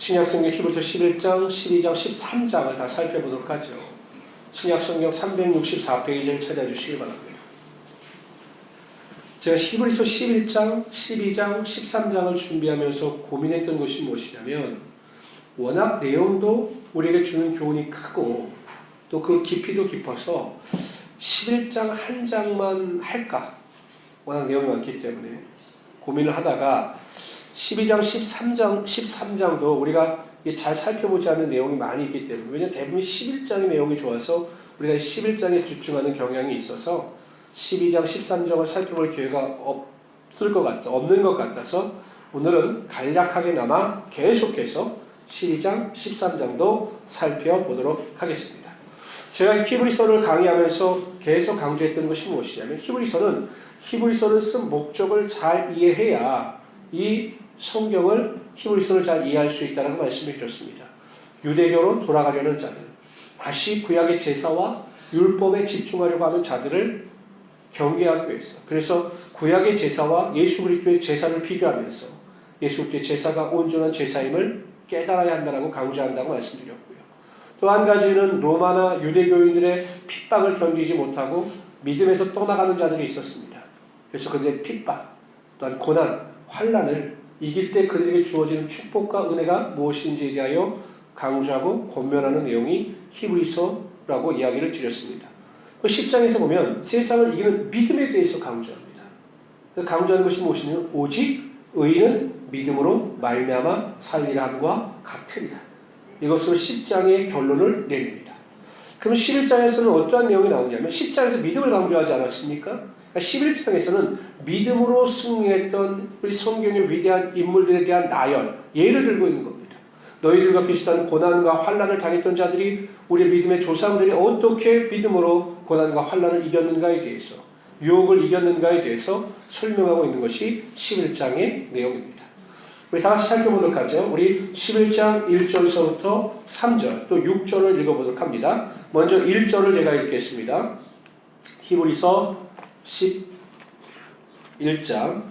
신약성경 히브리서 11장, 12장, 13장을 다 살펴보도록 하죠. 신약성경 364페이지를 찾아주시기 바랍니다. 제가 히브리서 11장, 12장, 13장을 준비하면서 고민했던 것이 무엇이냐면 워낙 내용도 우리에게 주는 교훈이 크고 또 그 깊이도 깊어서 11장 한 장만 할까? 워낙 내용이 많기 때문에 고민을 하다가 12장, 13장도 우리가 잘 살펴보지 않는 내용이 많이 있기 때문에 왜냐하면 대부분 11장의 내용이 좋아서 우리가 11장에 집중하는 경향이 있어서 12장, 13장을 살펴볼 기회가 없는 것 같아서 오늘은 간략하게나마 계속해서 12장, 13장도 살펴보도록 하겠습니다. 제가 히브리서를 강의하면서 계속 강조했던 것이 무엇이냐면 히브리서를 쓴 목적을 잘 이해해야 이 성경을 히브리서를 잘 이해할 수 있다는 말씀을 드렸습니다. 유대교로 돌아가려는 자들, 다시 구약의 제사와 율법에 집중하려고 하는 자들을 경계하기 위해서 그래서 구약의 제사와 예수 그리스도의 제사를 비교하면서 예수 그리스도의 제사가 온전한 제사임을 깨달아야 한다고 강조한다고 말씀드렸고요. 또 한 가지는 로마나 유대교인들의 핍박을 견디지 못하고 믿음에서 떠나가는 자들이 있었습니다. 그래서 그들의 핍박, 또한 고난, 환난을 이길 때 그들에게 주어지는 축복과 은혜가 무엇인지에 대하여 강조하고 권면하는 내용이 히브리서라고 이야기를 드렸습니다. 그 10장에서 보면 세상을 이기는 믿음에 대해서 강조합니다. 강조하는 것이 무엇이냐면 오직 의인은 믿음으로 말미암아 살리라 함과 같으리라. 이것으로 10장의 결론을 내립니다. 그럼 11장에서는 어떠한 내용이 나오냐면 10장에서 믿음을 강조하지 않았습니까? 11장에서는 믿음으로 승리했던 우리 성경의 위대한 인물들에 대한 나열, 예를 들고 있는 겁니다. 너희들과 비슷한 고난과 환난을 당했던 자들이 우리 믿음의 조상들이 어떻게 믿음으로 고난과 환난을 이겼는가에 대해서 유혹을 이겼는가에 대해서 설명하고 있는 것이 11장의 내용입니다. 우리 다 같이 살펴보도록 하죠. 우리 11장 1절서부터 3절 또 6절을 읽어보도록 합니다. 먼저 1절을 제가 읽겠습니다. 히브리서 11장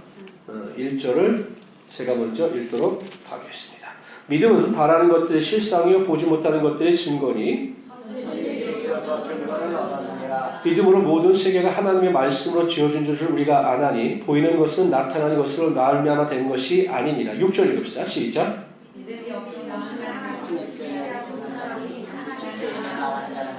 1절을 제가 먼저 읽도록 하겠습니다. 믿음은 바라는 것들의 실상이요 보지 못하는 것들의 증거니 믿음으로 모든 세계가 하나님의 말씀으로 지어진 줄을 우리가 아나니 보이는 것은 나타나는 것으로 말미암아 된 것이 아니니라. 6절 읽읍시다. 시작.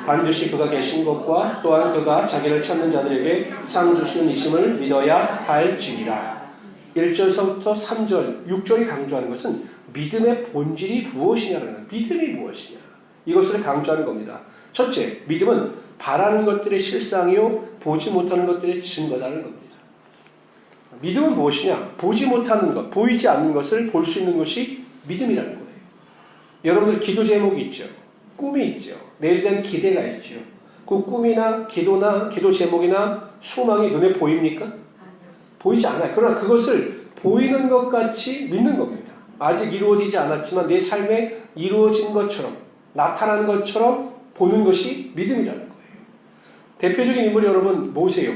반드시 그가 계신 것과 또한 그가 자기를 찾는 자들에게 상 주시는 이심을 믿어야 할지니라. 1절서부터 3절, 6절이 강조하는 것은 믿음의 본질이 무엇이냐는 믿음이 무엇이냐 이것을 강조하는 겁니다. 첫째, 믿음은 바라는 것들의 실상이요 보지 못하는 것들의 증거다는 겁니다. 믿음은 무엇이냐? 보지 못하는 것, 보이지 않는 것을 볼 수 있는 것이 믿음이라는 거예요. 여러분들 기도 제목이 있죠. 꿈이 있죠. 내일에 대한 기대가 있죠. 그 꿈이나 기도나 기도 제목이나 소망이 눈에 보입니까? 보이지 않아요. 그러나 그것을 보이는 것 같이 믿는 겁니다. 아직 이루어지지 않았지만 내 삶에 이루어진 것처럼 나타난 것처럼 보는 것이 믿음이라는 거예요. 대표적인 인물이 여러분 모세예요.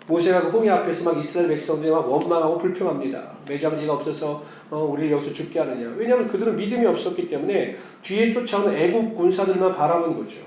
모세가 그 홍해 앞에서 막 이스라엘 백성들이 막 원망하고 불평합니다. 매장지가 없어서 우리를 여기서 죽게 하느냐. 왜냐하면 그들은 믿음이 없었기 때문에 뒤에 쫓아오는 애국 군사들만 바라본 거죠.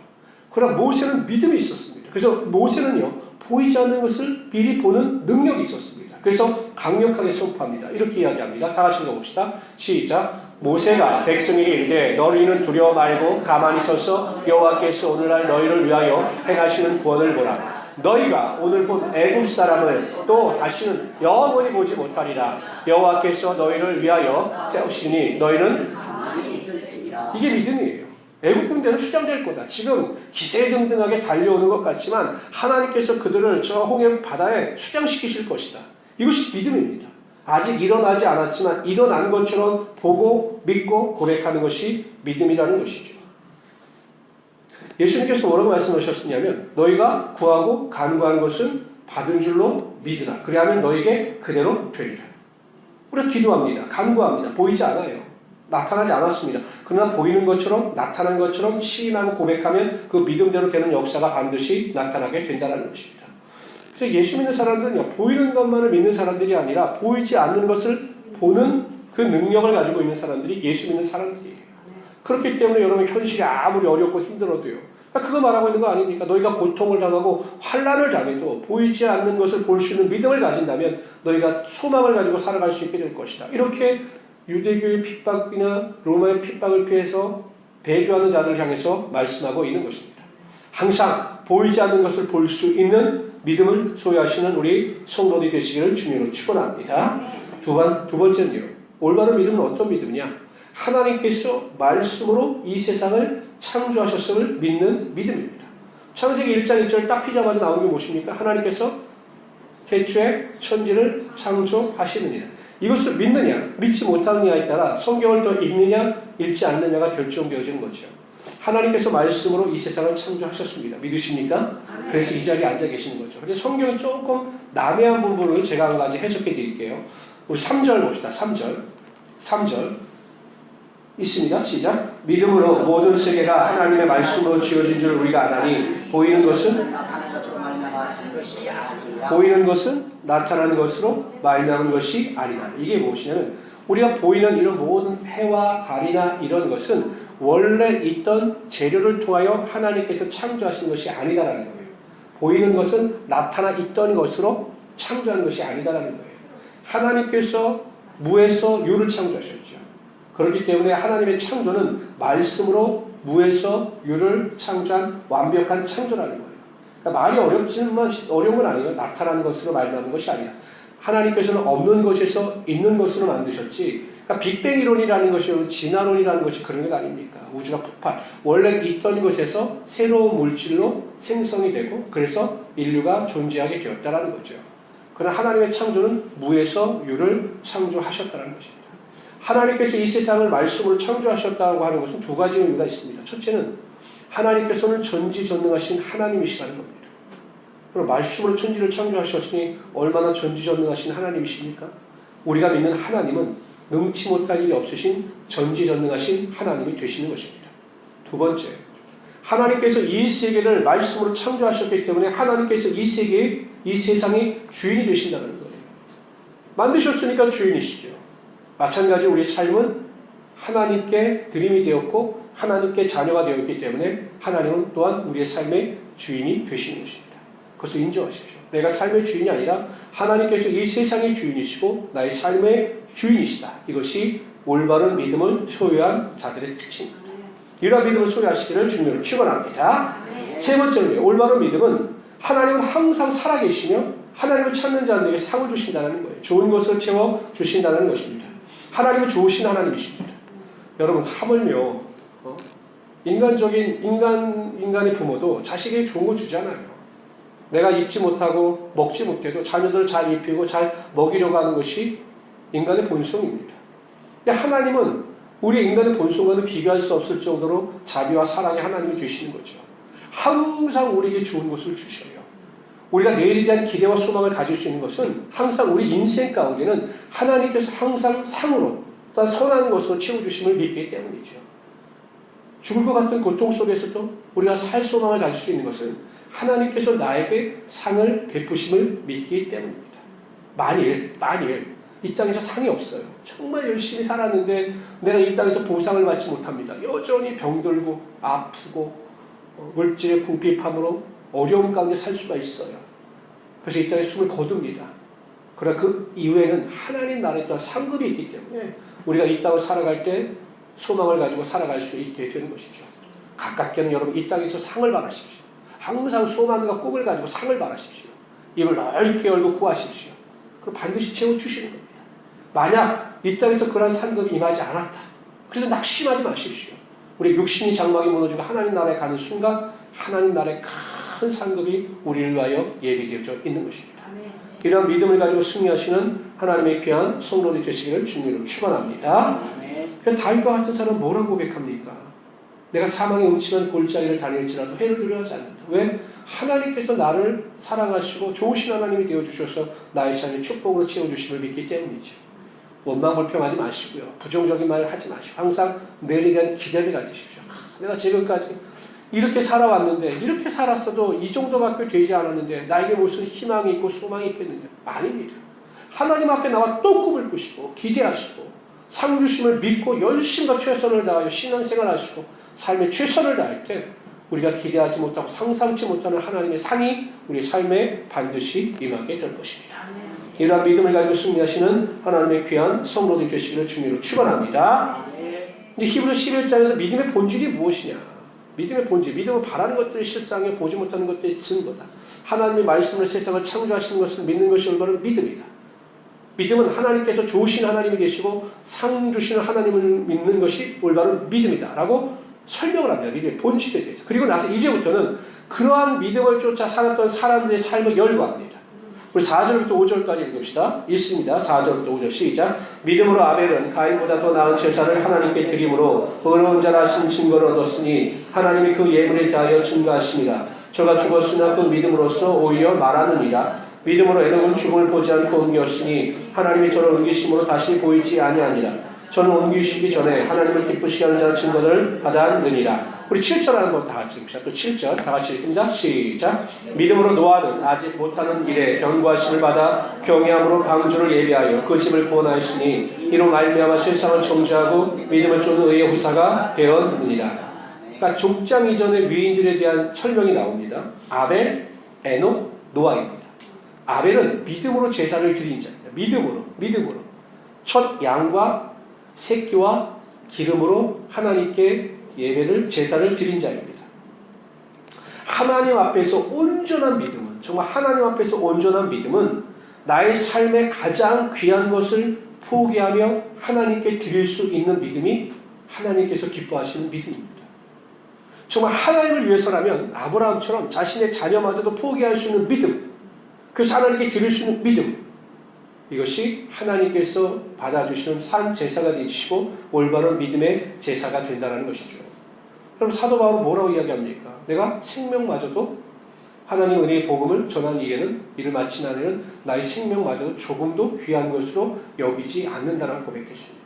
그러나 모세는 믿음이 있었습니다. 그래서 모세는요 보이지 않는 것을 미리 보는 능력이 있었습니다. 그래서 강력하게 선포합니다. 이렇게 이야기합니다. 다 같이 읽어봅시다. 시작. 모세가 백성에게 이르되 너희는 두려워 말고 가만히 서서 여호와께서 오늘날 너희를 위하여 행하시는 구원을 보라. 너희가 오늘 본 애굽 사람을 또 다시는 영원히 보지 못하리라. 여호와께서 너희를 위하여 세우시니 너희는 가만히 있을지니라. 이게 믿음이에요. 애국 군대는 수장될 거다. 지금 기세등등하게 달려오는 것 같지만 하나님께서 그들을 저 홍해 바다에 수장시키실 것이다. 이것이 믿음입니다. 아직 일어나지 않았지만 일어난 것처럼 보고 믿고 고백하는 것이 믿음이라는 것이죠. 예수님께서 뭐라고 말씀하셨느냐면 너희가 구하고 간구한 것은 받은 줄로 믿으라. 그리하면 너희에게 그대로 되리라. 우리가 기도합니다. 간구합니다. 보이지 않아요. 나타나지 않았습니다. 그러나 보이는 것처럼 나타난 것처럼 시인하고 고백하면 그 믿음대로 되는 역사가 반드시 나타나게 된다는 것입니다. 그래서 예수 믿는 사람들은요 보이는 것만을 믿는 사람들이 아니라 보이지 않는 것을 보는 그 그 능력을 가지고 있는 사람들이 예수 믿는 사람들이에요. 그렇기 때문에 여러분 현실이 아무리 어렵고 힘들어도요. 그거 말하고 있는 거 아닙니까? 너희가 고통을 당하고 환난을 당해도 보이지 않는 것을 볼 수 있는 믿음을 가진다면 너희가 소망을 가지고 살아갈 수 있게 될 것이다. 이렇게 유대교의 핍박이나 로마의 핍박을 피해서 배교하는 자들을 향해서 말씀하고 있는 것입니다. 항상 보이지 않는 것을 볼 수 있는 믿음을 소유하시는 우리 성도들이 되시기를 주님으로 축원합니다. 두 번째는요. 올바른 믿음은 어떤 믿음이냐? 하나님께서 말씀으로 이 세상을 창조하셨음을 믿는 믿음입니다. 창세기 1장 1절 딱 피자마자 나오는 게 무엇입니까? 하나님께서 태초에 천지를 창조하시느니라. 이것을 믿느냐, 믿지 못하느냐에 따라 성경을 더 읽느냐, 읽지 않느냐가 결정되어지는 거죠. 하나님께서 말씀으로 이 세상을 창조하셨습니다. 믿으십니까? 그래서 이 자리에 앉아 계시는 거죠. 그런데 성경이 조금 난해한 부분을 제가 한 가지 해석해 드릴게요. 우리 3절 봅시다. 3절 있습니다. 시작. 믿음으로 모든 세계가 하나님의 말씀으로 지어진 줄 우리가 아나니 보이는 것은 나타나는 것으로 말미암은 것이 아니라. 이게 무엇이냐면 우리가 보이는 이런 모든 해와 달이나 이런 것은 원래 있던 재료를 통하여 하나님께서 창조하신 것이 아니다라는 거예요. 보이는 것은 나타나 있던 것으로 창조하는 것이 아니다라는 거예요. 하나님께서 무에서 유를 창조하셨죠. 그렇기 때문에 하나님의 창조는 말씀으로 무에서 유를 창조한 완벽한 창조라는 거예요. 그러니까 말이 어려운 건 아니에요. 나타나는 것으로 말미암은 것이 아니라 하나님께서는 없는 것에서 있는 것으로 만드셨지. 그러니까 빅뱅 이론이라는 것이 진화론이라는 것이 그런 것 아닙니까? 우주가 폭발. 원래 있던 것에서 새로운 물질로 생성이 되고 그래서 인류가 존재하게 되었다는 거죠. 그러나 하나님의 창조는 무에서 유를 창조하셨다는 것입니다. 하나님께서 이 세상을 말씀으로 창조하셨다고 하는 것은 두 가지 의미가 있습니다. 첫째는 하나님께서는 전지전능하신 하나님이시라는 겁니다. 그럼 말씀으로 천지를 창조하셨으니 얼마나 전지전능하신 하나님이십니까? 우리가 믿는 하나님은 능치 못할 일이 없으신 전지전능하신 하나님이 되시는 것입니다. 두 번째, 하나님께서 이 세계를 말씀으로 창조하셨기 때문에 하나님께서 이 세상의 주인이 되신다는 거예요. 만드셨으니까 주인이시죠. 마찬가지 우리 삶은 하나님께 드림이 되었고 하나님께 자녀가 되었기 때문에 하나님은 또한 우리의 삶의 주인이 되시는 것입니다. 그것을 인정하십시오. 내가 삶의 주인이 아니라 하나님께서 이 세상의 주인이시고 나의 삶의 주인이시다. 이것이 올바른 믿음을 소유한 자들의 특징입니다. 이러한 믿음을 소유하시기를 주님으로 축원합니다. 세 번째는요. 올바른 믿음은 하나님은 항상 살아계시며 하나님을 찾는 자들에게 상을 주신다는 거예요. 좋은 것을 채워주신다는 것입니다. 하나님은 좋으신 하나님이십니다. 여러분 하물며 인간의 부모도 자식에게 좋은 거 주잖아요. 내가 입지 못하고 먹지 못해도 자녀들을 잘 입히고 잘 먹이려고 하는 것이 인간의 본성입니다. 하나님은 우리 인간의 본성과는 비교할 수 없을 정도로 자비와 사랑의 하나님이 되시는 거죠. 항상 우리에게 좋은 것을 주셔요. 우리가 내일에 대한 기대와 소망을 가질 수 있는 것은 항상 우리 인생 가운데는 하나님께서 항상 상으로 또한 선한 것으로 채워주심을 믿기 때문이죠. 죽을 것 같은 고통 속에서도 우리가 살 소망을 가질 수 있는 것은 하나님께서 나에게 상을 베푸심을 믿기 때문입니다. 만일 이 땅에서 상이 없어요. 정말 열심히 살았는데 내가 이 땅에서 보상을 받지 못합니다. 여전히 병들고 아프고 물질의 궁핍함으로 어려움 가운데 살 수가 있어요. 그래서 이 땅에 숨을 거둡니다. 그러나 그 이후에는 하나님 나라에 또한 상급이 있기 때문에 우리가 이 땅을 살아갈 때 소망을 가지고 살아갈 수 있게 되는 것이죠. 가깝게는 여러분 이 땅에서 상을 바라십시오. 항상 소망과 꿈을 가지고 상을 바라십시오. 입을 넓게 열고 구하십시오. 그럼 반드시 채워주시는 겁니다. 만약 이 땅에서 그런 상급이 임하지 않았다. 그래서 낙심하지 마십시오. 우리 육신이 장막이 무너지고 하나님 나라에 가는 순간 하나님 나라의 큰 상급이 우리를 위하여 예비되어져 있는 것입니다. 이런 믿음을 가지고 승리하시는 하나님의 귀한 성도들이 되시기를 주님으로 축원합니다. 다윗과 같은 사람은 뭐라고 고백합니까? 내가 사망의 음침한 골짜기를 다닐지라도 해를 두려워하지 않는다. 왜? 하나님께서 나를 사랑하시고 좋으신 하나님이 되어주셔서 나의 삶의 축복으로 채워주심을 믿기 때문이죠. 원망 불평하지 마시고요. 부정적인 말을 하지 마시고 항상 내일에 대한 기대를 가지십시오. 내가 지금까지 이렇게 살아왔는데 이렇게 살았어도 이 정도밖에 되지 않았는데 나에게 무슨 희망이 있고 소망이 있겠느냐? 아닙니다. 하나님 앞에 나와 또 꿈을 꾸시고 기대하시고 상 주심을 믿고 열심과 최선을 다하여 신앙생활 하시고 삶에 최선을 다할 때 우리가 기대하지 못하고 상상치 못하는 하나님의 상이 우리 삶에 반드시 임하게 될 것입니다. 이러한 믿음을 가지고 승리하시는 하나님의 귀한 성도들 되시기를 주님으로 축원합니다. 이제 히브리 11장에서 믿음의 본질이 무엇이냐? 믿음의 본질, 믿음을 바라는 것들이 실상에 보지 못하는 것들이 증거다. 하나님의 말씀을 세상을 창조하시는 것을 믿는 것이 올바른 믿음이다. 믿음은 하나님께서 좋으신 하나님이 되시고 상 주시는 하나님을 믿는 것이 올바른 믿음이다 라고 설명을 합니다. 믿음의 본질에 대해서. 그리고 나서 이제부터는 그러한 믿음을 쫓아 살았던 사람들의 삶을 열거합니다. 우리 4절부터 5절까지 읽읍시다. 읽습니다. 4절부터 5절 시작. 믿음으로 아벨은 가인보다 더 나은 제사를 하나님께 드림으로 의로운 자라 하신 증거를 얻었으니 하나님이 그 예물에 대하여 증거하시니라. 저가 죽었으나 그 믿음으로써 오히려 말하느니라. 믿음으로 에녹은 죽음을 보지 않고 옮겼으니 하나님이 저를 옮기심으로 다시 보이지 아니하니라. 저는 옮기시기 전에 하나님을 기쁘시게 하는 자의 증거를 받았느니라. 우리 7절 하는 거 다 같이 읽읍시다. 또 7절 다 같이 읽습니다. 시작. 믿음으로 노아는 아직 못하는 일에 경고하심을 받아 경외함으로 방주를 예비하여 그 집을 구원하였으니 이로 말미암아 세상을 정죄하고 믿음을 쫓는 의의 후사가 되었느니라. 그러니까 족장 이전의 위인들에 대한 설명이 나옵니다. 아벨, 에녹, 노아입니다. 아벨은 믿음으로 제사를 드린 자입니다. 믿음으로 첫 양과 새끼와 기름으로 하나님께 예배를 제사를 드린 자입니다. 하나님 앞에서 온전한 믿음은 정말 하나님 앞에서 온전한 믿음은 나의 삶의 가장 귀한 것을 포기하며 하나님께 드릴 수 있는 믿음이 하나님께서 기뻐하시는 믿음입니다. 정말 하나님을 위해서라면 아브라함처럼 자신의 자녀마저도 포기할 수 있는 믿음, 그래서 하나님께 드릴 수 있는 믿음, 이것이 하나님께서 받아주시는 산 제사가 되시고 올바른 믿음의 제사가 된다는 것이죠. 그럼 사도 바울은 뭐라고 이야기합니까? 내가 생명마저도 하나님 은혜의 복음을 전하는 일에는 이를 마친 안에는 나의 생명마저도 조금도 귀한 것으로 여기지 않는다라고 고백했습니다.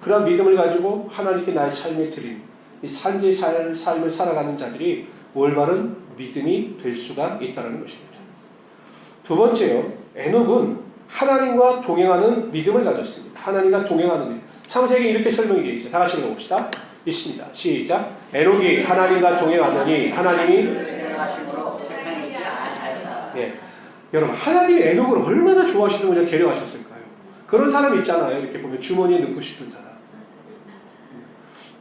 그런 믿음을 가지고 하나님께 나의 삶에 드린 이 산지의 삶을 살아가는 자들이 올바른 믿음이 될 수가 있다는 것입니다. 두 번째요, 에녹은 하나님과 동행하는 믿음을 가졌습니다. 하나님과 동행하는 믿음. 창세기에 이렇게 설명이 되어 있어요. 다 같이 읽어봅시다. 있습니다. 시작. 에녹이 하나님과 동행하더니 하나님이 네. 여러분, 하나님이 에녹을 얼마나 좋아하시던 그냥 데려가셨을까요? 그런 사람 있잖아요. 이렇게 보면 주머니에 넣고 싶은 사람.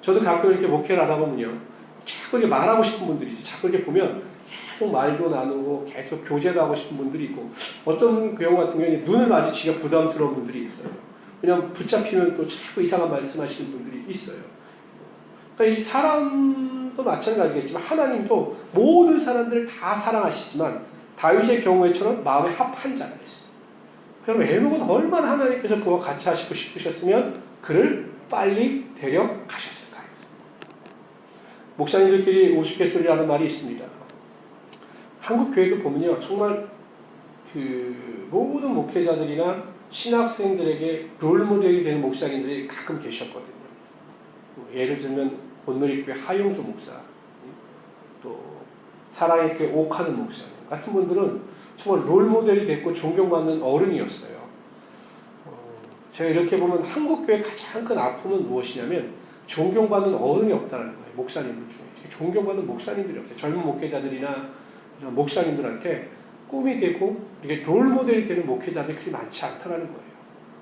저도 가끔 이렇게 목회를 하다 보면요, 자꾸 이렇게 말하고 싶은 분들이 있어요. 자꾸 이렇게 보면 계속 말도 나누고 계속 교제도 하고 싶은 분들이 있고, 어떤 경우 같은 경우는 눈을 마주치기가 부담스러운 분들이 있어요. 그냥 붙잡히면 또 자꾸 이상한 말씀하시는 분들이 있어요. 그러니까 이 사람도 마찬가지겠지만 하나님도 모든 사람들을 다 사랑하시지만 다윗의 경우에처럼 마음에 합한 자가 있어요. 그럼 에녹은 얼마나 하나님께서 그와 같이 하시고 싶으셨으면 그를 빨리 데려가셨을까요? 목사님들끼리 우스갯소리라는 말이 있습니다. 한국 교회도 보면요, 정말 그 모든 목회자들이나 신학생들에게 롤모델이 되는 목사님들이 가끔 계셨거든요. 예를 들면 온누리교회 하용조 목사, 또 사랑의 교회 옥하는 목사님 같은 분들은 정말 롤모델이 됐고 존경받는 어른이었어요. 제가 이렇게 보면 한국 교회의 가장 큰 아픔은 무엇이냐면 존경받는 어른이 없다는 거예요. 목사님들 중에 존경받는 목사님들이 없어요. 젊은 목회자들이나 이런 목사님들한테 꿈이 되고 이렇게 롤모델이 되는 목회자들이 그리 많지 않다는 거예요.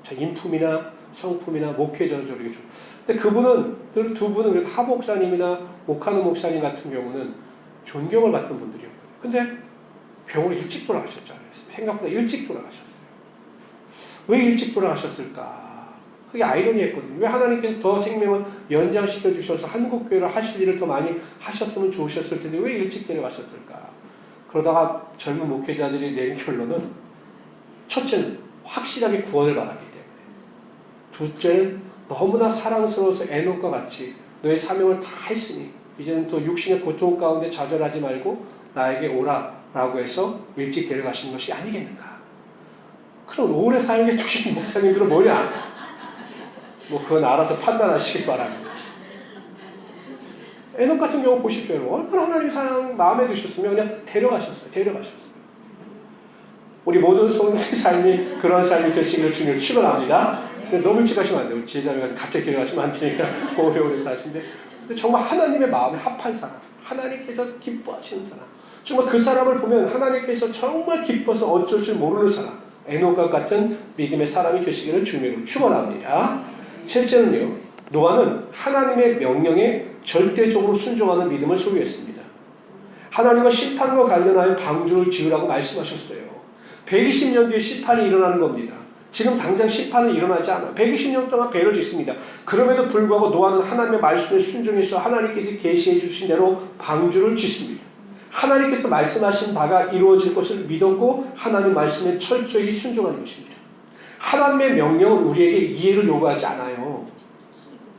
자, 인품이나 성품이나 목회자적으로 좀. 근데 그분은 두 분은 그래도 하 목사님이나 옥하는 목사님 같은 경우는 존경을 받던 분들이었거든요. 근데 병으로 일찍 돌아가셨잖아요. 생각보다 일찍 돌아가셨어요. 왜 일찍 돌아가셨을까? 그게 아이러니했거든요. 왜 하나님께서 더 생명을 연장시켜 주셔서 한국교회를 하실 일을 더 많이 하셨으면 좋으셨을 텐데 왜 일찍 데려가셨을까? 그러다가 젊은 목회자들이 내린 결론은, 첫째는 확실하게 구원을 받았기 때문에, 둘째는 너무나 사랑스러워서 에녹과 같이 너의 사명을 다 했으니 이제는 또 육신의 고통 가운데 좌절하지 말고 나에게 오라 라고 해서 일찍 데려가신 것이 아니겠는가. 그럼 오래 살게 두신 목사님들은 뭐냐? 그건 알아서 판단하시기 바랍니다. 에녹 같은 경우 보십시오. 얼마나 하나님 사랑 마음에 드셨으면 그냥 데려가셨어요. 우리 모든 성도의 삶이 그런 삶이 되시기를 주님을 축원합니다. 너무 일찍 가시면 안 돼요. 우리 지혜자매가 갑자기 데려가시면 안 되니까 오래오래 사시는데 정말 하나님의 마음에 합한 사람, 하나님께서 기뻐하시는 사람, 정말 그 사람을 보면 하나님께서 정말 기뻐서 어쩔 줄 모르는 사람, 에녹과 같은 믿음의 사람이 되시기를 주님으로 축원합니다. 셋째는요, 노아는 하나님의 명령에 절대적으로 순종하는 믿음을 소유했습니다. 하나님과 심판과 관련하여 방주를 지으라고 말씀하셨어요. 120년 뒤에 심판이 일어나는 겁니다. 지금 당장 심판은 일어나지 않아. 120년 동안 배를 짓습니다. 그럼에도 불구하고 노아는 하나님의 말씀에 순종해서 하나님께서 계시해 주신 대로 방주를 짓습니다. 하나님께서 말씀하신 바가 이루어질 것을 믿었고 하나님 말씀에 철저히 순종하는 것입니다. 하나님의 명령은 우리에게 이해를 요구하지 않아요.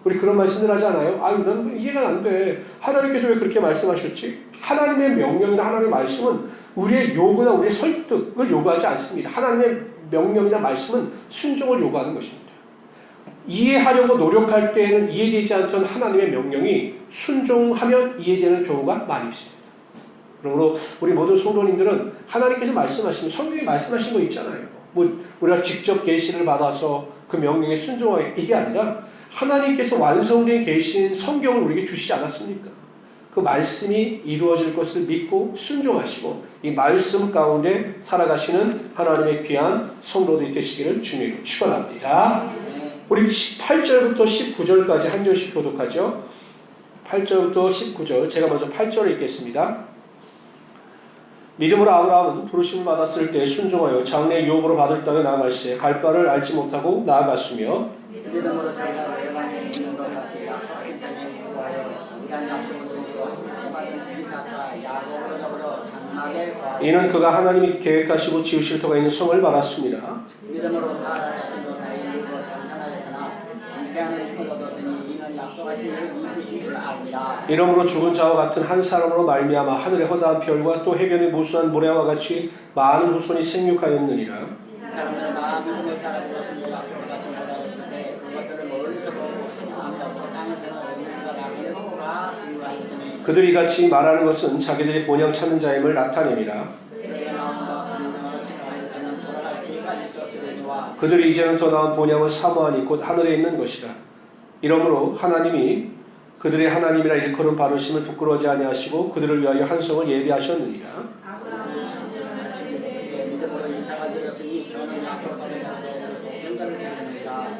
우리 그런 말씀을 하지 않아요? 아유, 난 이해가 안 돼. 하나님께서 왜 그렇게 말씀하셨지? 하나님의 명령이나 하나님의 말씀은 우리의 요구나 우리의 설득을 요구하지 않습니다. 하나님의 명령이나 말씀은 순종을 요구하는 것입니다. 이해하려고 노력할 때에는 이해되지 않던 하나님의 명령이 순종하면 이해되는 경우가 많이 있습니다. 그러므로 우리 모든 성도님들은 하나님께서 말씀하시면 성경에 말씀하신 거 있잖아요. 뭐 우리가 직접 계시를 받아서 그 명령에 순종하게 이게 아니라 하나님께서 완성된 계신 성경을 우리에게 주시지 않았습니까? 그 말씀이 이루어질 것을 믿고 순종하시고 이 말씀 가운데 살아가시는 하나님의 귀한 성도들이 되시기를 주님으로 축원합니다. 우리 8절부터 19절까지 한 절씩 교독하죠. 8절부터 19절 제가 먼저 8절을 읽겠습니다. 믿음으로 아브라함은 부르심을 받았을 때 순종하여 장래 유업으로 받을 땅에 나아갈새 갈 바를 알지 못하고 나아갔으며 믿음으로 저희가 외관에 있는 것 같이 약속하신 땅에 구하여 이란 약속으로 받은 이삭과 야곱으로 더불어 장막에 거하여 이는 그가 하나님이 계획하시고 지으실 터가 있는 성을 말았습니다. 믿음으로 살아가시고 다행히도 감탄하였으나 인생을 힘을 얻었으니 이는 약속하신 일을 이루신 줄 압니다. 이러므로 죽은 자와 같은 한 사람으로 말미암아 하늘의 허다한 별과 또 해변의 무수한 모래와 같이 많은 후손이 생육하였느니라. 사람은 나 믿음을 따라 들었으니 약속을 같이 받아들였는데 그것들을 멀리서 보고 사냥하며 땅에서는 없는 사람의 코가 증거하였으니 그들이 같이 말하는 것은 자기들이 본향 찾는 자임을 나타냅니다. 그들의 마음과 분명을 생각하였더니 돌아갈 기회가 있었으려니와 그들이 이제는 더 나은 본향을 사모하니 곧 하늘에 있는 것이라. 이러므로 하나님이 그들의 하나님이라 일컬은 바르심을 부끄러워하지 아니하시고 그들을 위하여 한 성을 예비하셨느니라. 믿음으로 이삭을 드렸으니 저는 약속받은 자들을 독생자를 드리느니라.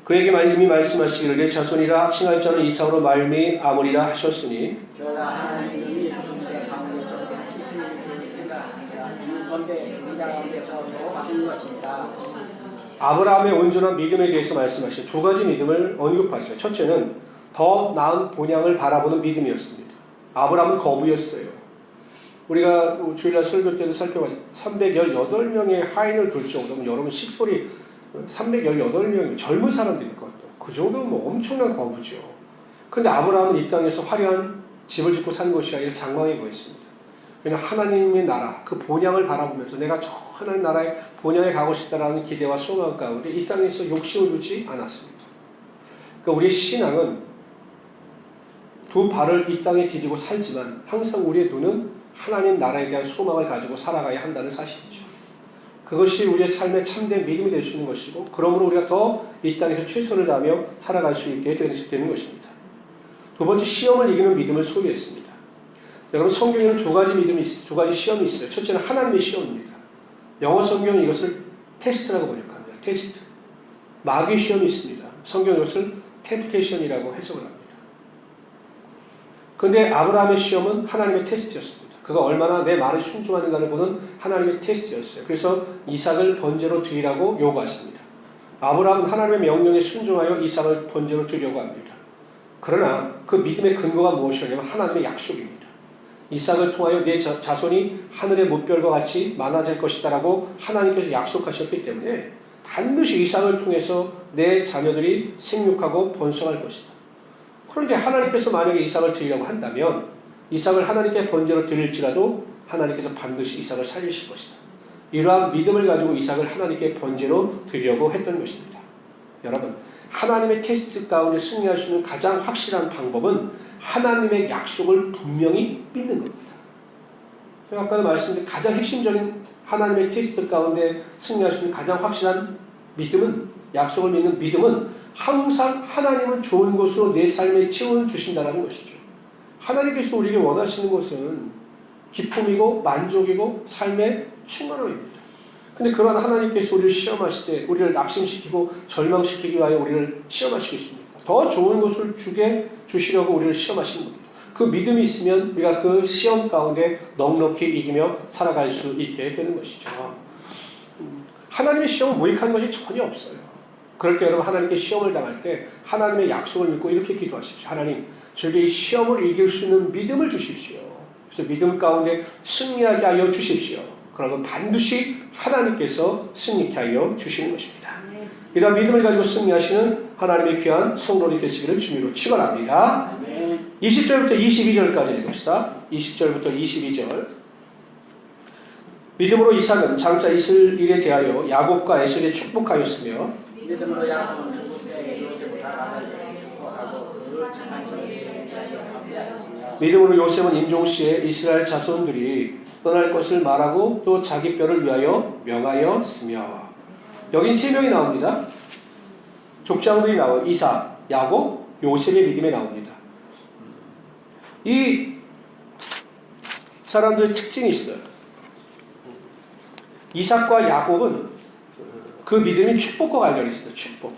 그에게 이미 말씀하시기를 내 자손이라 칭할 자는 이삭으로 말미암으리라 하셨으니 저가 하나님의 눈이 중심의 가운데서 시스템을 생각합니다. 이 건데 죽은 자 가운데서 더 받는 것입니다. 아브라함의 온전한 믿음에 대해서 말씀하신 두 가지 믿음을 언급하시죠. 첫째는 더 나은 본향을 바라보는 믿음이었습니다. 아브라함은 거부였어요. 우리가 주일날 설교 때도 살펴봤죠. 318명의 하인을 둘 정도면 여러분 식솔이 318명이 젊은 사람들일 것 같아요. 그 정도면 뭐 엄청난 거부죠. 그런데 아브라함은 이 땅에서 화려한 집을 짓고 산 것이 아니라 장막에 거했습니다. 왜냐하면 하나님의 나라, 그 본향을 바라보면서 내가 저 하나님 나라의 본향에 가고 싶다라는 기대와 소망 가운데 이 땅에서 욕심을 두지 않았습니다. 그러니까 우리의 신앙은 두 발을 이 땅에 디디고 살지만 항상 우리의 눈은 하나님 나라에 대한 소망을 가지고 살아가야 한다는 사실이죠. 그것이 우리의 삶의 참된 믿음이 될 수 있는 것이고 그러므로 우리가 더 이 땅에서 최선을 다하며 살아갈 수 있게 되는 것입니다. 두 번째, 시험을 이기는 믿음을 소유했습니다. 여러분 성경에는 두 가지 시험이 있어요. 첫째는 하나님의 시험입니다. 영어 성경은 이것을 테스트라고 번역합니다. 테스트. 마귀 시험이 있습니다. 성경은 이것을 템프테이션이라고 해석을 합니다. 그런데 아브라함의 시험은 하나님의 테스트였습니다. 그가 얼마나 내 말을 순종하는가를 보는 하나님의 테스트였어요. 그래서 이삭을 번제로 드리라고 요구하십니다. 아브라함은 하나님의 명령에 순종하여 이삭을 번제로 드리려고 합니다. 그러나 그 믿음의 근거가 무엇이냐면 하나님의 약속입니다. 이삭을 통하여 내 자손이 하늘의 물별과 같이 많아질 것이다라고 하나님께서 약속하셨기 때문에 반드시 이삭을 통해서 내 자녀들이 생육하고 번성할 것이다. 그런데 하나님께서 만약에 이삭을 드리려고 한다면 이삭을 하나님께 번제로 드릴지라도 하나님께서 반드시 이삭을 살리실 것이다. 이러한 믿음을 가지고 이삭을 하나님께 번제로 드리려고 했던 것입니다. 여러분, 하나님의 테스트 가운데 승리할 수 있는 가장 확실한 방법은 하나님의 약속을 분명히 믿는 겁니다. 제가 아까 말씀드린 가장 핵심적인 하나님의 테스트 가운데 승리할 수 있는 가장 확실한 믿음은 약속을 믿는 믿음은 항상 하나님은 좋은 것으로 내 삶에 채워주신다는 것이죠. 하나님께서 우리에게 원하시는 것은 기쁨이고 만족이고 삶의 충만함입니다. 근데 그러한 하나님께서 우리를 시험하실 때 우리를 낙심시키고 절망시키기 위하여 우리를 시험하시겠습니까? 더 좋은 것을 주시려고 우리를 시험하시는 겁니다. 그 믿음이 있으면 우리가 그 시험 가운데 넉넉히 이기며 살아갈 수 있게 되는 것이죠. 하나님의 시험은 무익한 것이 전혀 없어요. 그럴 때 여러분 하나님께 시험을 당할 때 하나님의 약속을 믿고 이렇게 기도하십시오. 하나님, 저에게 이 시험을 이길 수 있는 믿음을 주십시오. 그래서 믿음 가운데 승리하게 하여 주십시오. 그러면 반드시 하나님께서 승리케 하여 주시는 것입니다. 이런 믿음을 가지고 승리하시는 하나님의 귀한 성도들이 되시기를 주님으로 축원합니다. 20절부터 22절까지 읽읍시다. 20절부터 22절. 믿음으로 이삭은 장차 있을 일에 대하여 야곱과 에서에게 축복하였으며 믿음으로 야곱은 죽을 때 요셉보다 아들을 축복하고 그 장난기에 대하여 감사하였으며 믿음으로 요셉은 임종시에 이스라엘 자손들이 떠날 것을 말하고 또 자기 뼈를 위하여 명하였으며. 여긴 세 명이 나옵니다. 족장들이 나와요. 이삭, 야곱, 요셉의 믿음에 나옵니다. 이 사람들의 특징이 있어요. 이삭과 야곱은 그 믿음이 축복과 관련이 있어요. 축복.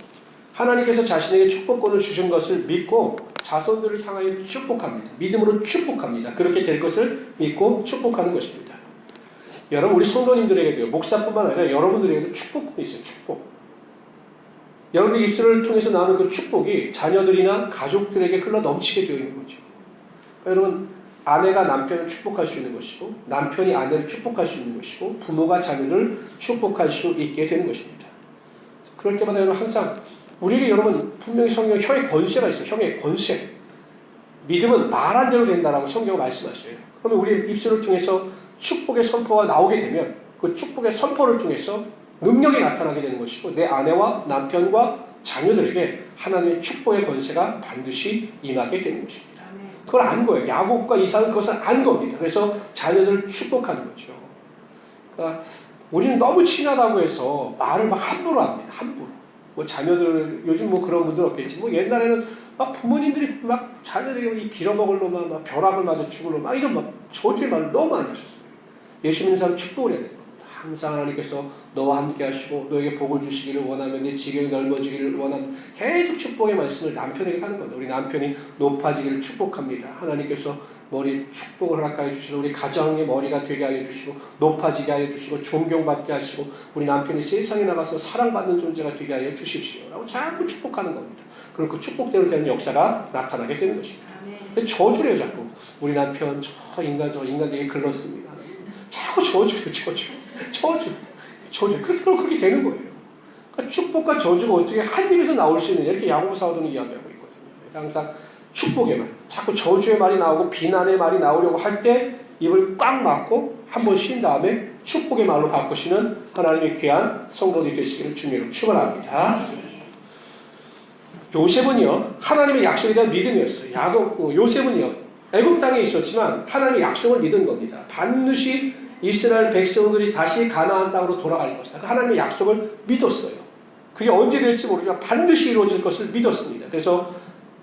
하나님께서 자신에게 축복권을 주신 것을 믿고 자손들을 향하여 축복합니다. 믿음으로 축복합니다. 그렇게 될 것을 믿고 축복하는 것입니다. 여러분, 우리 성도님들에게도요, 목사뿐만 아니라 여러분들에게도 축복권이 있어요. 축복. 여러분들 입술을 통해서 나오는 그 축복이 자녀들이나 가족들에게 흘러 넘치게 되어 있는 거죠. 그러니까 여러분, 아내가 남편을 축복할 수 있는 것이고 남편이 아내를 축복할 수 있는 것이고 부모가 자녀를 축복할 수 있게 되는 것입니다. 그럴 때마다 여러분 항상 우리에게 여러분 분명히 성경 형의 권세가 있어요. 형의 권세. 믿음은 말한 대로 된다라고 성경은 말씀하셔요. 그러면 우리 입술을 통해서 축복의 선포가 나오게 되면 그 축복의 선포를 통해서 능력이 나타나게 되는 것이고 내 아내와 남편과 자녀들에게 하나님의 축복의 권세가 반드시 임하게 되는 것입니다. 그걸 안 거예요. 야곱과 이삭은 그것을 안 겁니다. 그래서 자녀들을 축복하는 거죠. 그러니까 우리는 너무 친하다고 해서 말을 막 함부로 합니다. 함부로. 뭐 자녀들 요즘 뭐 그런 분들 없겠지. 뭐 옛날에는 막 부모님들이 막 자녀들이 빌어먹을 놈만 막 벼락을 맞아 죽을 놈 막 이런 막 저주의 말을 너무 많이 하셨어요. 예수 믿는 사람 축복을 해야 돼요. 항상 하나님께서 너와 함께 하시고 너에게 복을 주시기를 원하면 내 지경이 넓어지기를 원하면 계속 축복의 말씀을 남편에게 하는 겁니다. 우리 남편이 높아지기를 축복합니다. 하나님께서 머리 축복을 허락하여 주시고 우리 가정의 머리가 되게 하여 주시고 높아지게 하여 주시고 존경받게 하시고 우리 남편이 세상에 나가서 사랑받는 존재가 되게 하여 주십시오 라고 자꾸 축복하는 겁니다. 그리고 그 축복대로 되는 역사가 나타나게 되는 것입니다. 저주래요. 자꾸 우리 남편 저 인간 되게 글렀습니다. 자꾸 저주래요. 저주. 그렇게 되는 거예요. 그러니까 축복과 저주가 어떻게 한 입에서 나올 수 있느냐 이렇게 야고보 사도는 이야기하고 있거든요. 항상 축복의 말, 자꾸 저주의 말이 나오고 비난의 말이 나오려고 할 때 입을 꽉 막고 한번 쉰 다음에 축복의 말로 바꾸시는 하나님의 귀한 성도들이 되시기를 주님으로 축원합니다. 요셉은요 하나님의 약속에 대한 믿음이었어요. 요셉은요 애굽 땅에 있었지만 하나님의 약속을 믿은 겁니다. 반드시 이스라엘 백성들이 다시 가나안 땅으로 돌아갈 것이다. 하나님의 약속을 믿었어요. 그게 언제 될지 모르지만 반드시 이루어질 것을 믿었습니다. 그래서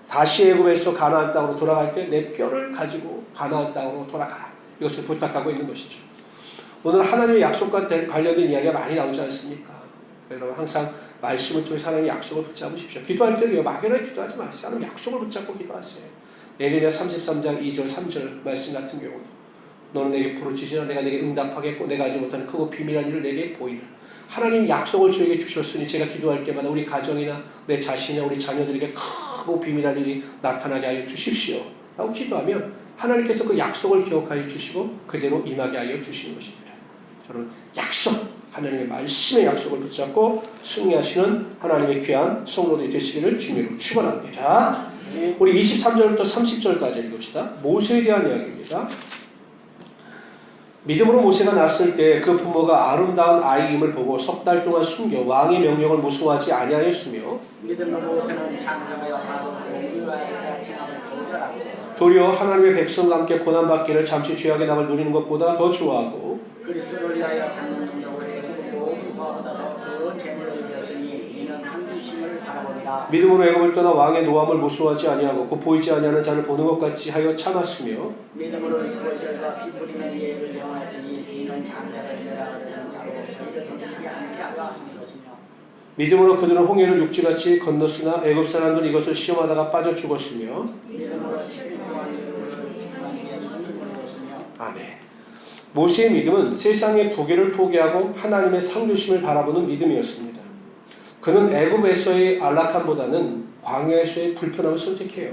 다시 애굽에서 가나안 땅으로 돌아갈 때 내 뼈를 가지고 가나안 땅으로 돌아가라. 이것을 부탁하고 있는 것이죠. 오늘 하나님의 약속과 관련된 이야기가 많이 나오지 않습니까? 여러분 항상 말씀을 통해 하나님의 약속을 붙잡으십시오. 기도할 때도요 막연하게 기도하지 마세요. 하나님 약속을 붙잡고 기도하세요. 예레미야 33장 2절 3절 말씀 같은 경우는 너는 내게 부르짖으라 내가 내게 응답하겠고 내가 알지 못하는 크고 비밀한 일을 내게 보이라. 하나님 약속을 저에게 주셨으니 제가 기도할 때마다 우리 가정이나 내 자신이나 우리 자녀들에게 크고 비밀한 일이 나타나게 하여 주십시오 라고 기도하면 하나님께서 그 약속을 기억하여 주시고 그대로 임하게 하여 주시는 것입니다. 저는 약속, 하나님의 말씀의 약속을 붙잡고 승리하시는 하나님의 귀한 성도들이 되시기를 주님으로 축원합니다. 우리 23절부터 30절까지 읽읍시다. 모세에 대한 이야기입니다. 믿음으로 모세가 낳았을 때 그 부모가 아름다운 아이임을 보고 석 달 동안 숨겨 왕의 명령을 무수하지 아니하였으며 믿음으로 모세는 장정하여 바로 공유하여 지나서 거절하고 도리어 하나님의 백성과 함께 고난받기를 잠시 죄악의 남을 누리는 것보다 더 좋아하고 그리스도를 위하여 받는 성적을 애굽 모든 것보다 더 큰 재물을 이뤘으니 이는 한 참았습니다. 믿음으로 애굽을 떠나 왕의 노함을 무수하지 아니하고 그 보이지 아니하는 자를 보는 것 같이 하여 참았으며 믿음으로 이것들과 피 뿌리는 예를 영하시니 이는 장자를 멸하는 자로 저희를 던지지 않게 하려 하는 것이며 믿음으로 그들은 홍해를 육지같이 건넜으나 애굽 사람들은 이것을 시험하다가 빠져 죽었으며 믿음으로 7일 동안 이를 손을 보내었으며 아멘. 모세의 믿음은 세상의 부귀를 포기하고 하나님의 상주심을 바라보는 믿음이었습니다. 그는 애굽에서의 안락함보다는 광야에서의 불편함을 선택해요.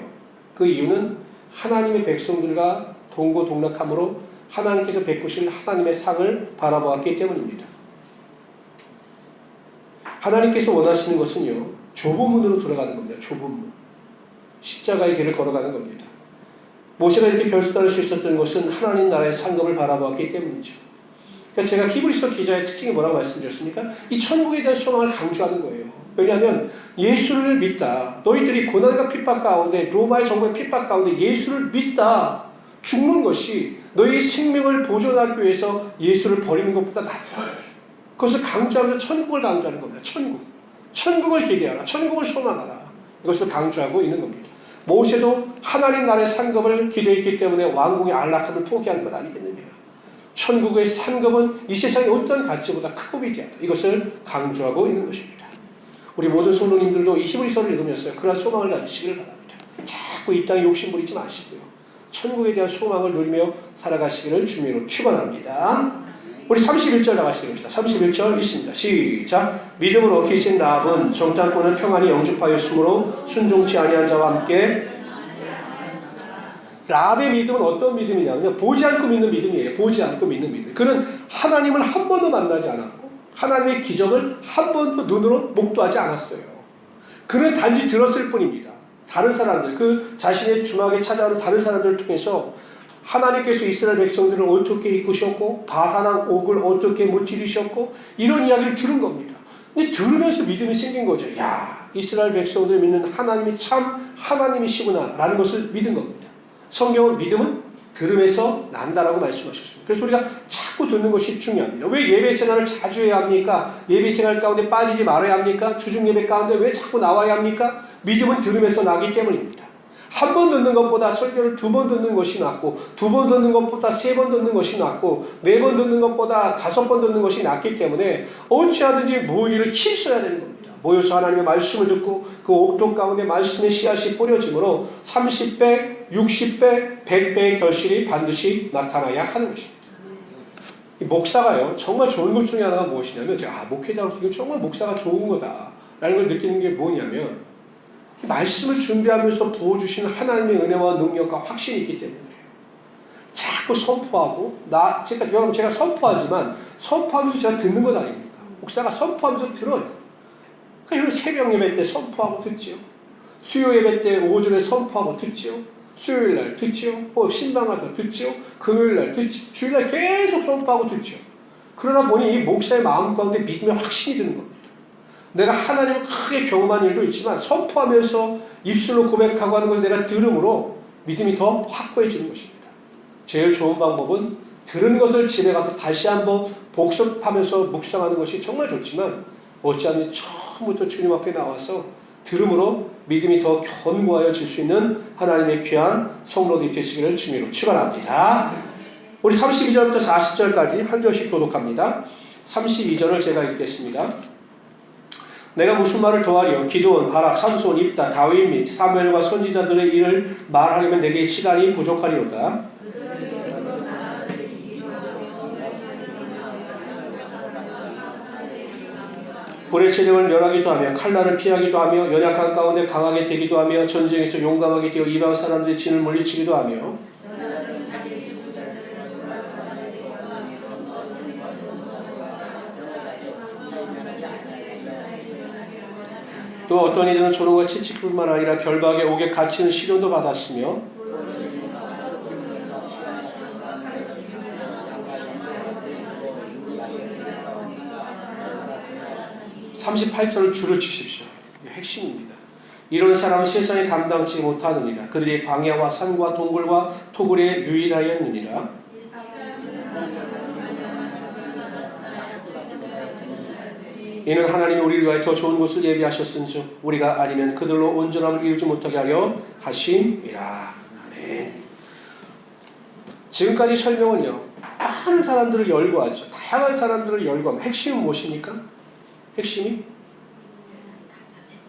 그 이유는 하나님의 백성들과 동고동락함으로 하나님께서 베푸실 하나님의 상을 바라보았기 때문입니다. 하나님께서 원하시는 것은요, 좁은 문으로 들어가는 겁니다. 좁은 문. 십자가의 길을 걸어가는 겁니다. 모세가 이렇게 결단할 수 있었던 것은 하나님 나라의 상급을 바라보았기 때문이죠. 그러니까 제가 히브리서 기자의 특징이 뭐라고 말씀드렸습니까? 이 천국에 대한 소망을 강조하는 거예요. 왜냐하면 예수를 믿다. 너희들이 고난과 핍박 가운데, 로마의 정부의 핍박 가운데 예수를 믿다. 죽는 것이 너희의 생명을 보존하기 위해서 예수를 버리는 것보다 낫다. 그것을 강조하면서 천국을 강조하는 겁니다. 천국. 천국을 기대하라. 천국을 소망하라. 이것을 강조하고 있는 겁니다. 모세도 하나님 나라의 상급을 기대했기 때문에 왕궁의 안락함을 포기한 것 아니겠느냐. 천국의 상급은 이 세상의 어떤 가치보다 크고 위대하다. 이것을 강조하고 있는 것입니다. 우리 모든 성도님들도 이 히브리서를 읽으면서 그러한 소망을 가지시기를 바랍니다. 자꾸 이 땅에 욕심 부리지 마시고요. 천국에 대한 소망을 누리며 살아가시기를 주님으로 축원합니다. 우리 31절 나가시겠습니다. 31절 있습니다. 시작. 믿음으로 기생 라합은 정탐꾼을 평안히 영접하였으므로 순종치 아니한 자와 함께. 라합의 믿음은 어떤 믿음이냐면요, 보지 않고 믿는 믿음이에요. 보지 않고 믿는 믿음. 그는 하나님을 한 번도 만나지 않았고 하나님의 기적을 한 번도 눈으로 목도하지 않았어요. 그는 단지 들었을 뿐입니다. 다른 사람들, 그 자신의 주막에 찾아오는 다른 사람들을 통해서 하나님께서 이스라엘 백성들을 어떻게 이끄셨고 바산한 옥을 어떻게 무찌르셨고 이런 이야기를 들은 겁니다. 근데 들으면서 믿음이 생긴 거죠. 야, 이스라엘 백성들을 믿는 하나님이 참 하나님이시구나 라는 것을 믿은 겁니다. 성경은 믿음은 들으면서 난다라고 말씀하셨습니다. 그래서 우리가 자꾸 듣는 것이 중요합니다. 왜 예배 생활을 자주 해야 합니까? 예배 생활 가운데 빠지지 말아야 합니까? 주중 예배 가운데 왜 자꾸 나와야 합니까? 믿음은 들으면서 나기 때문입니다. 한 번 듣는 것보다 설교를 2번 듣는 것이 낫고 2번 듣는 것보다 3번 듣는 것이 낫고 4번 듣는 것보다 5번 듣는 것이 낫기 때문에 어찌하든지 모이를 힘써야 되는 겁니다. 모여서 하나님의 말씀을 듣고 그 옥토 가운데 말씀의 씨앗이 뿌려짐으로 30배, 60배, 100배의 결실이 반드시 나타나야 하는 것입니다. 이 목사가요, 정말 좋은 것 중에 하나가 무엇이냐면 제가 목회자로서 정말 목사가 좋은 거다 라는 걸 느끼는 게 뭐냐면 말씀을 준비하면서 부어주시는 하나님의 은혜와 능력과 확신이 있기 때문에 그래요. 자꾸 선포하고 여러분 제가 선포하지만 선포하면서 제가 듣는 것 아닙니까? 목사가 선포하면서 들어요. 그러니까 새벽 예배 때 선포하고 듣지요. 수요 예배 때 오전에 선포하고 듣지요. 수요일 날 듣지요. 신방 가서 듣지요. 금요일 날 듣지요. 주일 날 계속 선포하고 듣지요. 그러다 보니 이 목사의 마음 가운데 믿음의 확신이 드는 겁니다. 내가 하나님을 크게 경험한 일도 있지만 선포하면서 입술로 고백하고 하는 것을 내가 들음으로 믿음이 더 확고해지는 것입니다. 제일 좋은 방법은 들은 것을 집에 가서 다시 한번 복습하면서 묵상하는 것이 정말 좋지만 어찌하면 처음부터 주님 앞에 나와서 들음으로 믿음이 더 견고하여질 수 있는 하나님의 귀한 성도들이 되시기를 주님으로 축원합니다. 우리 32절부터 40절까지 한 절씩 교독합니다. 32절을 제가 읽겠습니다. 내가 무슨 말을 더하리요? 기드온, 바락, 삼손, 입다, 다윗 및 사무엘과 선지자들의 일을 말하려면 내게 시간이 부족하리로다. 불의 세력을 멸하기도 하며 칼날을 피하기도 하며 연약한 가운데 강하게 되기도 하며 전쟁에서 용감하게 되어 이방 사람들의 진을 물리치기도 하며 또 어떤 이들은 조롱과 채찍뿐만 아니라 결박에 옥에 갇히는 시련도 받았으며 38절을 줄을 치십시오. 핵심입니다. 이런 사람은 세상에 감당치 못하느니라. 그들이 광야와 산과 동굴과 토굴에 유일하였느니라. 이는 하나님이 우리를 위하여 더 좋은 것을 예비하셨은즉 우리가 아니면 그들로 온전함을 이루지 못하게 하려 하심이라. 아멘. 지금까지 설명은요, 많은 사람들을 열거하죠. 다양한 사람들을 열거하면 핵심은 무엇입니까? 핵심이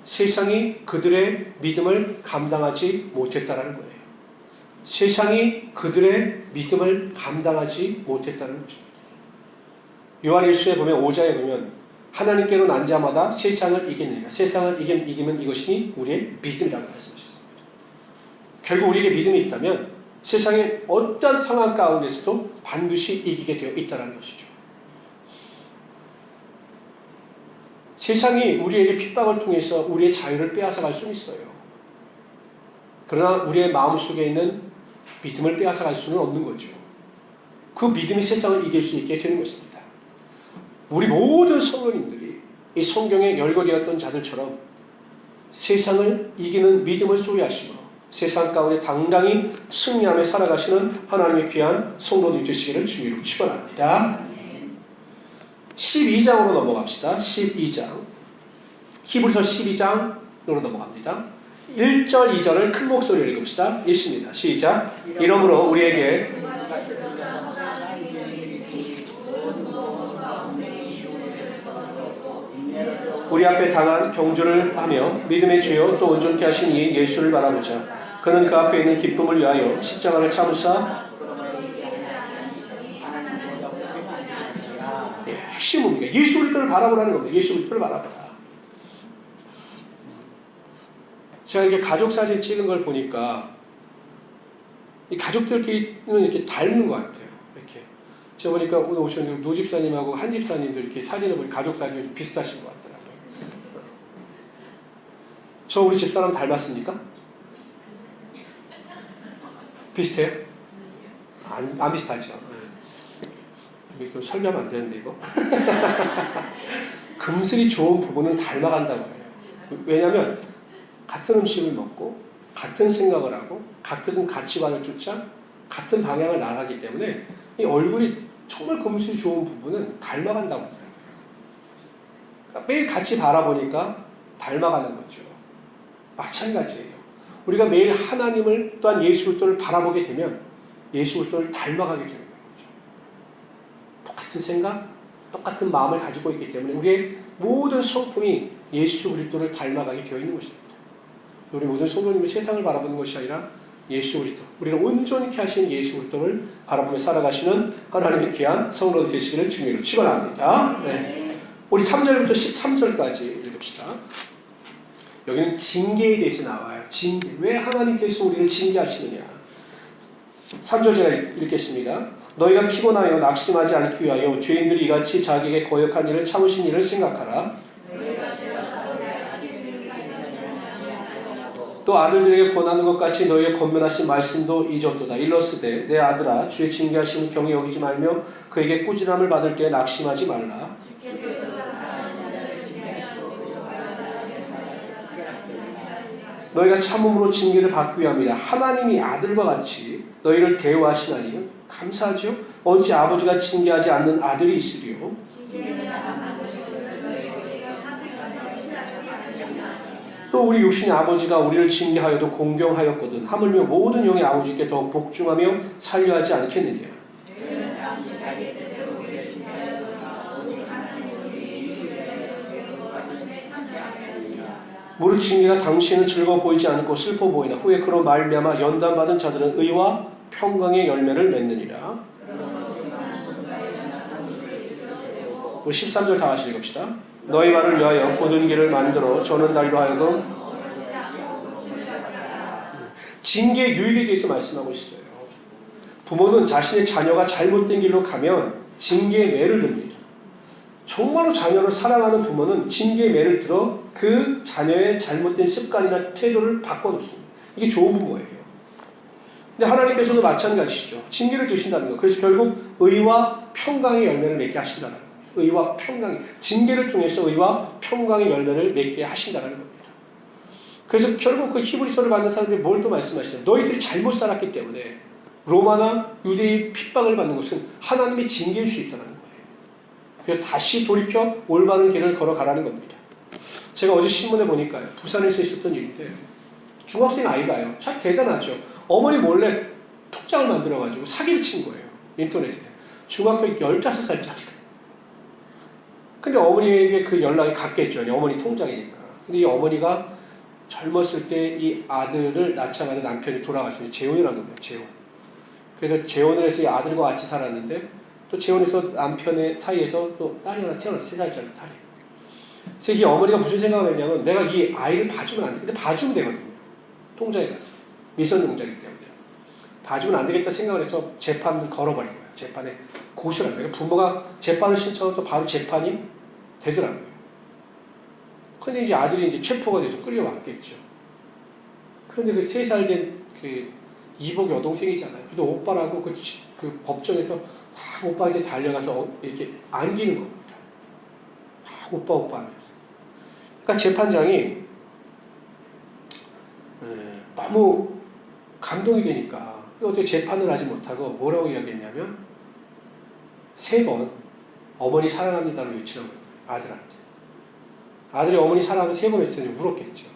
세상이 그들의 믿음을 감당하지 못했다는 거예요. 세상이 그들의 믿음을 감당하지 못했다는 것입니다. 요한 1서에 보면 5장에 보면 하나님께로 난 자마다 세상을 이기느니라. 세상을 이기면 이것이 우리의 믿음이라고 말씀하셨습니다. 결국 우리에게 믿음이 있다면 세상의 어떤 상황 가운데서도 반드시 이기게 되어 있다는 것이죠. 세상이 우리에게 핍박을 통해서 우리의 자유를 빼앗아갈 수는 있어요. 그러나 우리의 마음속에 있는 믿음을 빼앗아갈 수는 없는 거죠. 그 믿음이 세상을 이길 수 있게 되는 것입니다. 우리 모든 성도님들이 이 성경에 열거되었던 자들처럼 세상을 이기는 믿음을 소유하시고 세상 가운데 당당히 승리하며 살아가시는 하나님의 귀한 성도들 되시기를 주의로 축원합니다. 12장으로 넘어갑시다. 12장. 히브리서 12장으로 넘어갑니다. 1절, 2절을 큰 목소리로 읽읍시다. 읽습니다. 시작. 이러므로 우리에게 우리 앞에 당한 경주를 하며 믿음의 주여 또 온전케 하신 이 예수를 바라보자. 그는 그 앞에 있는 기쁨을 위하여 십자가를 참으사 핵심은 뭡니까? 예수 그리스도를 바라보라는 겁니다. 예수 그리스도를 바라보라. 제가 이렇게 가족 사진 찍은 걸 보니까 이 가족들끼리는 이렇게 닮는 것 같아요. 이렇게 제가 보니까 오늘 오셨는데 노 집사님하고 한 집사님도 이렇게 사진을 보니 가족 사진이 비슷하신 것 같더라고요. 저 우리 집사람 닮았습니까? 비슷해요? 안 비슷하죠. 이거 설명하면 안 되는데 이거. 금슬이 좋은 부부는 닮아간다고 해요. 왜냐하면 같은 음식을 먹고 같은 생각을 하고 같은 가치관을 쫓아 같은 방향을 나가기 때문에 이 얼굴이 정말 금슬이 좋은 부부는 닮아간다고 하더라고요. 그러니까 매일 같이 바라보니까 닮아가는 거죠. 마찬가지예요. 우리가 매일 하나님을 또한 예수 그리스도를 바라보게 되면 예수 그리스도를 닮아가게 되는 거예요. 똑같은 생각, 똑같은 마음을 가지고 있기 때문에 우리의 모든 성품이 예수 그리스도를 닮아가게 되어 있는 것입니다. 우리 모든 성도님이 세상을 바라보는 것이 아니라 예수 그리스도, 우리를 온전히 하시는 예수 그리스도를 바라보며 살아가시는 하나님의 귀한 성도들 되시기를 주님으로 축원합니다. 네. 우리 3절부터 13절까지 읽읍시다. 여기는 징계에 대해서 나와요. 징계. 왜 하나님께서 우리를 징계하시느냐. 3절 제가 읽겠습니다. 너희가 피곤하여 낙심하지 않기 위하여 죄인들이 이같이 자기에게 거역한 일을 참으신 일을 생각하라. 또 아들들에게 권하는 것 같이 너희의 권면하신 말씀도 잊었도다. 일러스되 내 아들아 주의 징계하심을 경히 여기지 말며 그에게 꾸지람을 받을 때에 낙심하지 말라. 너희가 참음으로 징계를 받기 위함이라. 하나님이 아들과 같이 너희를 대우하시나니 감사하죠. 어찌 아버지가 징계하지 않는 아들이 있으리요. 또 우리 육신의 아버지가 우리를 징계하여도 공경하였거든 하물며 모든 영의 아버지께 더 복종하며 살려하지 않겠느냐. 무릇 징계가 당신은 즐거워 보이지 않고 슬퍼 보이나 후에 그로 말미암아 연단받은 자들은 의와 평강의 열매를 맺느니라. 우리 13절 다 같이 읽읍시다. 너희 말을 위하여 곧은 길을 만들어 저는 달로 하여금 징계 유익에 대해서 말씀하고 있어요. 부모는 자신의 자녀가 잘못된 길로 가면 징계의 매를 듭니다. 정말로 자녀를 사랑하는 부모는 징계의 매를 들어 그 자녀의 잘못된 습관이나 태도를 바꿔놓습니다. 이게 좋은 부모예요. 근데 하나님께서도 마찬가지시죠. 징계를 주신다는 거. 그래서 결국 의와 평강의 열매를 맺게 하신다는 겁니다. 의와 평강의 징계를 통해서 의와 평강의 열매를 맺게 하신다는 겁니다. 그래서 결국 그 히브리서를 받는 사람들이 뭘 또 말씀하시죠? 너희들이 잘못 살았기 때문에 로마나 유대의 핍박을 받는 것은 하나님의 징계일 수 있다는 거예요. 그래서 다시 돌이켜 올바른 길을 걸어가라는 겁니다. 제가 어제 신문에 보니까요. 부산에서 있었던 일인데 중학생 아이가요. 참 대단하죠. 어머니 몰래 통장을 만들어가지고 사기를 친 거예요. 인터넷에. 중학교 15살짜리가. 근데 어머니에게 그 연락이 갔겠죠. 어머니 통장이니까. 근데 이 어머니가 젊었을 때 이 아들을 낳자마자 남편이 돌아가시는 재혼이라는 겁니다. 재혼. 그래서 재혼을 해서 이 아들과 같이 살았는데 또 재혼해서 남편의 사이에서 또 딸이 하나 태어났어요. 3살짜리 딸이. 그래서 이 어머니가 무슨 생각을 했냐면 내가 이 아이를 봐주면 안 돼. 근데 봐주면 되거든요. 통장에 가서. 미성년자이기 때문에. 봐주면 안 되겠다 생각을 해서 재판을 걸어버린 거예요. 재판에 고소를 한 거예요. 부모가 재판을 신청하면 또 바로 재판이 되더라고요. 근데 이제 아들이 이제 체포가 돼서 끌려왔겠죠. 그런데 그 3살 된 그 이복 여동생이잖아요. 근데 오빠라고 그 법정에서 오빠한테 달려가서 이렇게 안기는 겁니다. 오빠 하면서. 그러니까 재판장이 너무 감동이 되니까 어떻게 재판을 하지 못하고 뭐라고 이야기했냐면 3번 어머니 사랑합니다를 외치라고 했어요. 아들한테. 아들이 어머니 사랑하면 3번 외쳤더니 울었겠죠.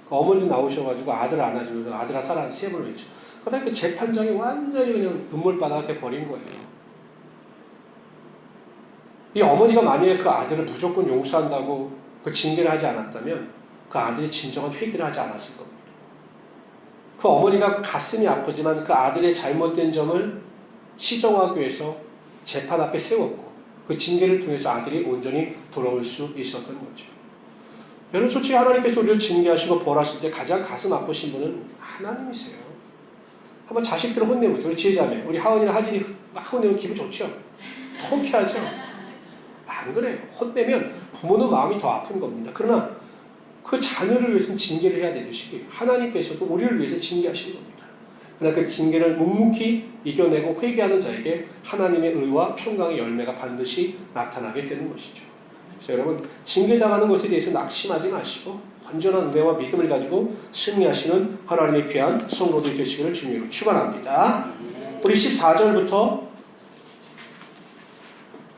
어머니도 나오셔가지고 아들 안아주면서 아들아 사랑하는 3번을 외쳐. 그러다 그 재판장이 완전히 그냥 눈물바다가 돼버린 거예요. 이 어머니가 만약에 그 아들을 무조건 용서한다고 그 징계를 하지 않았다면 그 아들이 진정한 회개를 하지 않았을 겁니다. 그 어머니가 가슴이 아프지만 그 아들의 잘못된 점을 시정하기 위해서 재판 앞에 세웠고 그 징계를 통해서 아들이 온전히 돌아올 수 있었던 거죠. 여러분 솔직히 하나님께서 우리를 징계하시고 벌하실 때 가장 가슴 아프신 분은 하나님이세요. 한번 자식들을 혼내보세요. 우리 지혜자매, 우리 하은이나 하진이 막 혼내면 기분 좋죠? 통쾌하죠? 안 그래요. 혼내면 부모는 마음이 더 아픈 겁니다. 그러나 그 자녀를 위해서는 징계를 해야 되듯이 하나님께서도 우리를 위해서 징계하시는 겁니다. 그러나 그 징계를 묵묵히 이겨내고 회개하는 자에게 하나님의 의와 평강의 열매가 반드시 나타나게 되는 것이죠. 그래서 여러분 징계당하는 것에 대해서 낙심하지 마시고 완전한 은혜와 믿음을 가지고 승리하시는 하나님의 귀한 성도들 되시기를 주님으로 축원합니다. 우리 14절부터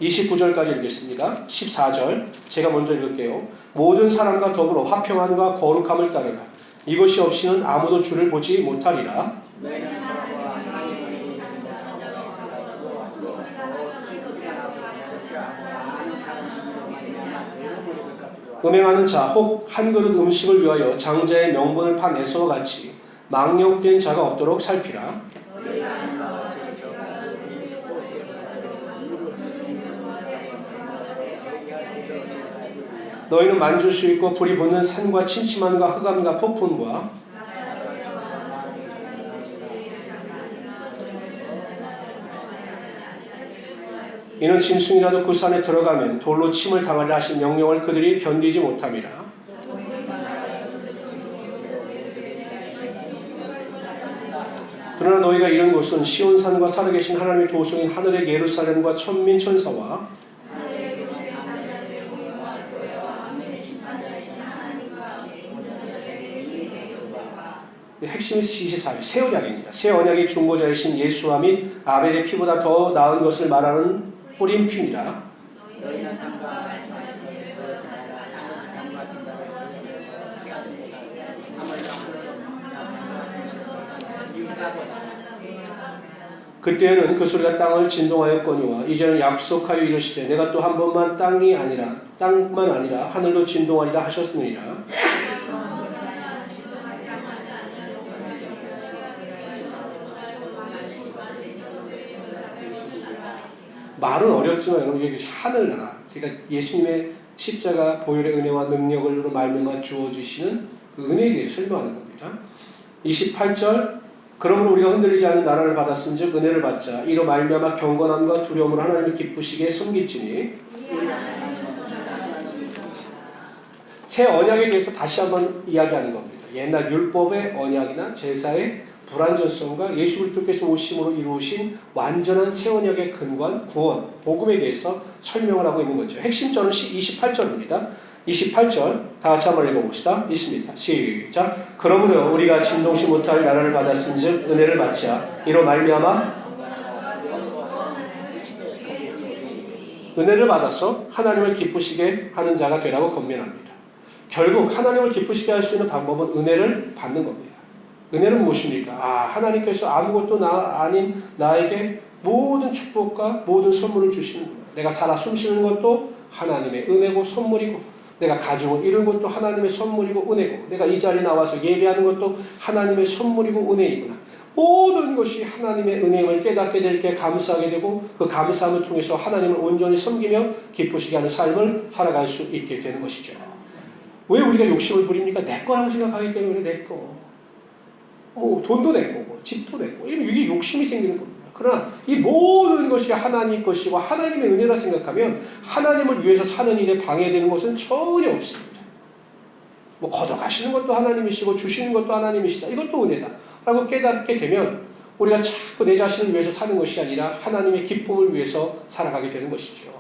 29절까지 읽겠습니다. 14절 제가 먼저 읽을게요. 모든 사람과 더불어 화평함과 거룩함을 따르라. 이것이 없이는 아무도 주를 보지 못하리라. 음행하는 자, 혹 한 그릇 음식을 위하여 장자의 명분을 판 에서와 같이 망령된 자가 없도록 살피라. 너희는 만질 수 있고 불이 붙는 산과 침침함과 흑암과 폭풍과 이는 짐승이라도 그 산에 들어가면 돌로 침을 당하려 하신 명령을 그들이 견디지 못함이라. 그러나 너희가 이런 곳은 시온산과 살아계신 하나님의 도성인 하늘의 예루살렘과 천민 천사와 핵심이 24절 새 언약입니다. 새 언약의 중보자이신 예수와 및 아벨의 피보다 더 나은 것을 말하는 뿌린 피니라. 그때에는 그 소리가 땅을 진동하였거니와 이제는 약속하여 이르시되 내가 또 한 번만 땅만 아니라 하늘도 진동하리라 하셨느니라. 말은 어렵지만 여러분 여기 하늘나라 그러니까 예수님의 십자가 보혈의 은혜와 능력으로 말미암아 주어지시는 그 은혜에 대해서 설명하는 겁니다. 28절 그러므로 우리가 흔들리지 않는 나라를 받았은즉 은혜를 받자 이로 말미암아 경건함과 두려움으로 하나님을 기쁘시게 섬길지니. 새 언약에 대해서 다시 한번 이야기하는 겁니다. 옛날 율법의 언약이나 제사의 불완전성과 예수 그리스도께서 오심으로 이루신 완전한 새 언약의 근간, 구원, 복음에 대해서 설명을 하고 있는 거죠. 핵심절은 28절입니다. 28절 다 같이 한번 읽어봅시다. 있습니다. 시작. 그러므로 우리가 진동치 못할 나라를 받았은즉 은혜를 받자. 이로 말미암아 은혜를 받아서 하나님을 기쁘시게 하는 자가 되라고 권면합니다. 결국 하나님을 기쁘시게 할 수 있는 방법은 은혜를 받는 겁니다. 은혜는 무엇입니까? 하나님께서 아무것도 아닌 나에게 모든 축복과 모든 선물을 주시는구나. 내가 살아 숨쉬는 것도 하나님의 은혜고 선물이고, 내가 가정을 이룬 것도 하나님의 선물이고 은혜고, 내가 이 자리에 나와서 예배하는 것도 하나님의 선물이고 은혜이구나. 모든 것이 하나님의 은혜임을 깨닫게 될 게 감사하게 되고, 그 감사함을 통해서 하나님을 온전히 섬기며 기쁘시게 하는 삶을 살아갈 수 있게 되는 것이죠. 왜 우리가 욕심을 부립니까? 내 거라고 생각하기 때문에 내 거. 돈도 내 거고 집도 내 거고, 이게 욕심이 생기는 겁니다. 그러나 이 모든 것이 하나님 것이고 하나님의 은혜라 생각하면 하나님을 위해서 사는 일에 방해되는 것은 전혀 없습니다. 걷어가시는 것도 하나님이시고 주시는 것도 하나님이시다. 이것도 은혜다 라고 깨닫게 되면 우리가 자꾸 내 자신을 위해서 사는 것이 아니라 하나님의 기쁨을 위해서 살아가게 되는 것이죠.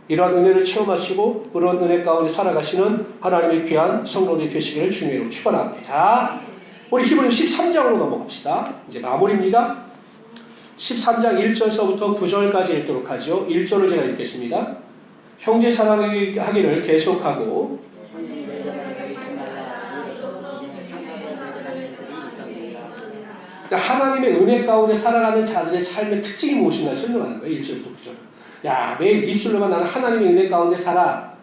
이러한 은혜를 체험하시고 그런 은혜 가운데 살아가시는 하나님의 귀한 성도들이 되시기를 주님으로 축원합니다. 우리 히브리 13장으로 넘어갑시다. 이제 마무리입니다. 13장 1절서부터 9절까지 읽도록 하죠. 1절을 제가 읽겠습니다. 형제 사랑하기를 계속하고 하나님의 은혜 가운데 살아가는 자들의 삶의 특징이 무엇인가 설명하는 거예요. 1절부터 9절. 매일 입술로만 나는 하나님의 은혜 가운데 살아.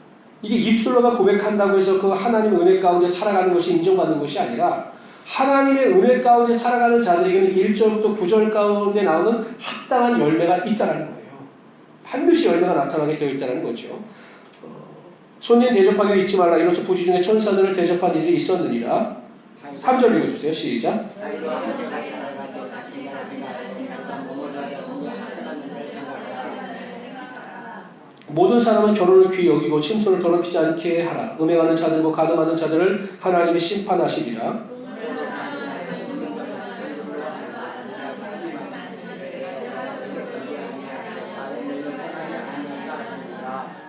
이게 입술로만 고백한다고 해서 그 하나님의 은혜 가운데 살아가는 것이 인정받는 것이 아니라 하나님의 은혜 가운데 살아가는 자들에게는 1절부터 9절 가운데 나오는 합당한 열매가 있다는 거예요. 반드시 열매가 나타나게 되어 있다는 거죠. 손님 대접하기를 잊지 말라. 이로써 부지 중에 천사들을 대접한 일이 있었느니라. 3절 읽어주세요. 시작. 모든 사람은 결혼을 귀히 여기고 침소를 더럽히지 않게 하라. 음행하는 자들과 가늠하는 자들을 하나님이 심판하시리라.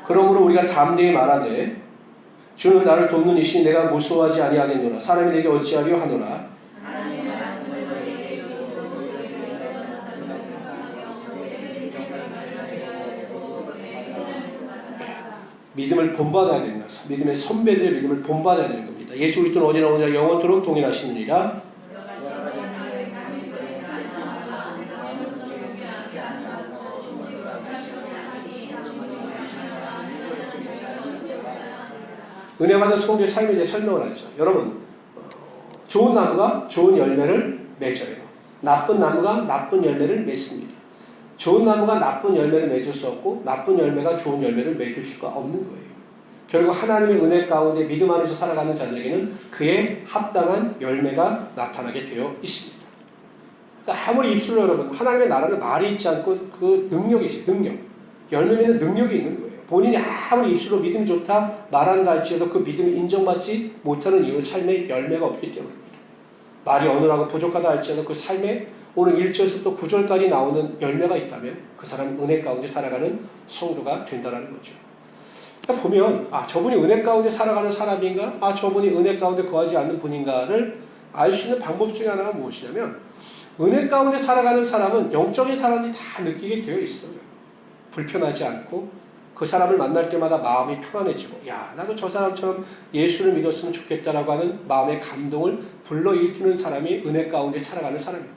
그러므로 우리가 담대히 말하되 주는 나를 돕는 이시니 내가 무서워하지 아니하겠노라. 사람이 내게 어찌하려 하노라. 믿음을 본받아야 되는 것입니다. 믿음의 선배들의 믿음을 본받아야 되는 겁니다. 예수 그리스도는 어제나 오늘나 영원토록 동일하시느니라. 은혜 받은 성도의 삶에 대해 설명을 하죠. 여러분, 좋은 나무가 좋은 열매를 맺어요. 나쁜 나무가 나쁜 열매를 맺습니다. 좋은 나무가 나쁜 열매를 맺을 수 없고 나쁜 열매가 좋은 열매를 맺을 수가 없는 거예요. 결국 하나님의 은혜 가운데 믿음 안에서 살아가는 자들에게는 그에 합당한 열매가 나타나게 되어 있습니다. 그러니까 아무리 입술로 여러분, 하나님의 나라는 말이 있지 않고 그 능력이 있어요. 능력. 열매 맺는 능력이 있는 거예요. 본인이 아무리 입술로 믿음이 좋다 말한다 할지라도 그 믿음이 인정받지 못하는 이유는 삶에 열매가 없기 때문입니다. 말이 어눌하고 부족하다 할지라도 그 삶에 오늘 1절에서부터 9절까지 나오는 열매가 있다면 그 사람은 은혜 가운데 살아가는 성도가 된다는 거죠. 그러니까 보면 저분이 은혜 가운데 살아가는 사람인가? 저분이 은혜 가운데 거하지 않는 분인가를 알 수 있는 방법 중에 하나가 무엇이냐면 은혜 가운데 살아가는 사람은 영적인 사람이 다 느끼게 되어 있어요. 불편하지 않고 그 사람을 만날 때마다 마음이 편안해지고 나도 저 사람처럼 예수를 믿었으면 좋겠다라고 하는 마음의 감동을 불러일으키는 사람이 은혜 가운데 살아가는 사람입니다.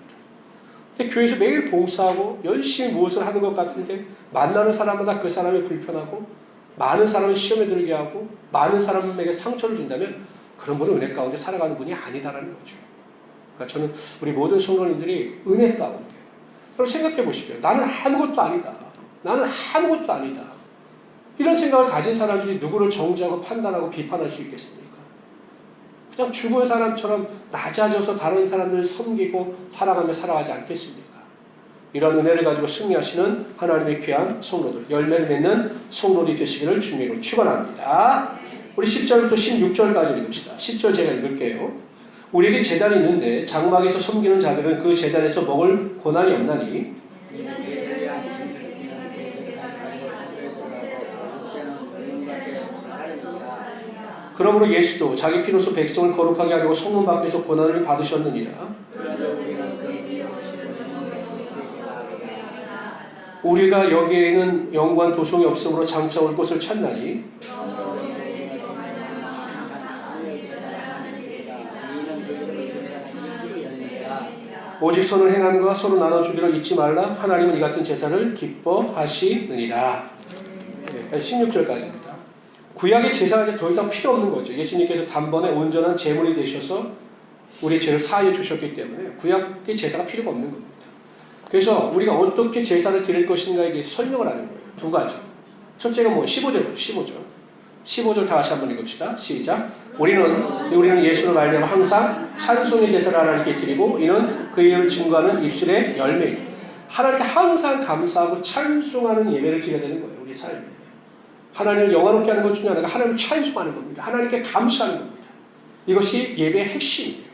근데 교회에서 매일 봉사하고 열심히 무엇을 하는 것 같은데 만나는 사람마다 그 사람이 불편하고 많은 사람을 시험에 들게 하고 많은 사람에게 상처를 준다면 그런 분은 은혜 가운데 살아가는 분이 아니다라는 거죠. 그러니까 저는 우리 모든 성도님들이 은혜 가운데 그럼 생각해 보십시오. 나는 아무것도 아니다. 나는 아무것도 아니다. 이런 생각을 가진 사람들이 누구를 정죄하고 판단하고 비판할 수 있겠습니까? 그냥 죽은 사람처럼 낮아져서 다른 사람들을 섬기고 살아가며 살아가지 않겠습니까? 이런 은혜를 가지고 승리하시는 하나님의 귀한 성도들, 열매를 맺는 성도들이 되시기를 주님으로 축원합니다. 우리 10절부터 16절까지 읽읍시다. 10절 제가 읽을게요. 우리에게 제단이 있는데 장막에서 섬기는 자들은 그 제단에서 먹을 고난이 없나니 그러므로 예수도 자기 피로써 백성을 거룩하게 하려고 성문 밖에서 고난을 받으셨느니라. 우리가 여기에는 영관 도성이 없으므로 장차 올 곳을 찾나니 오직 선을 행함과 서로 나눠주기를 잊지 말라. 하나님은 이 같은 제사를 기뻐하시느니라. 16절까지입니다. 구약의 제사가 이제 더 이상 필요 없는 거죠. 예수님께서 단번에 온전한 제물이 되셔서 우리 죄를 사하여 주셨기 때문에 구약의 제사가 필요가 없는 겁니다. 그래서 우리가 어떻게 제사를 드릴 것인가에 대해 설명을 하는 거예요. 두 가지. 첫째가 뭐 15절 다 같이 한번 읽읍시다. 시작. 우리는 예수를 말미암아 항상 찬송의 제사를 하나님께 드리고 이는 그 이름을 증거하는 입술의 열매입니다. 하나님께 항상 감사하고 찬송하는 예배를 드려야 되는 거예요. 우리 삶에. 하나님을 영화롭게 하는 것 중에 하나가 하나님을 찬송하는 겁니다. 하나님께 감사하는 겁니다. 이것이 예배의 핵심이에요.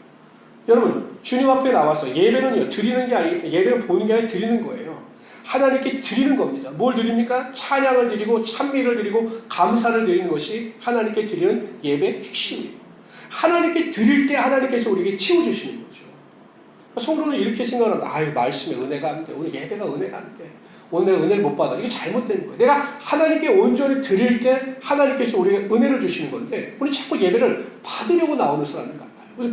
여러분, 주님 앞에 나와서 예배는요, 드리는 게 아니고 예배를 보는 게 아니라 드리는 거예요. 하나님께 드리는 겁니다. 뭘 드립니까? 찬양을 드리고 찬미를 드리고 감사를 드리는 것이 하나님께 드리는 예배의 핵심이에요. 하나님께 드릴 때 하나님께서 우리에게 치워주시는 거죠. 성도는 이렇게 생각한다. 아유, 말씀에 은혜가 안 돼. 오늘 예배가 은혜가 안 돼. 오늘 내가 은혜를 못 받아. 이게 잘못된 거예요. 내가 하나님께 온전히 드릴 때 하나님께서 우리에게 은혜를 주시는 건데 우리 자꾸 예배를 받으려고 나오는 사람인 것 같아요.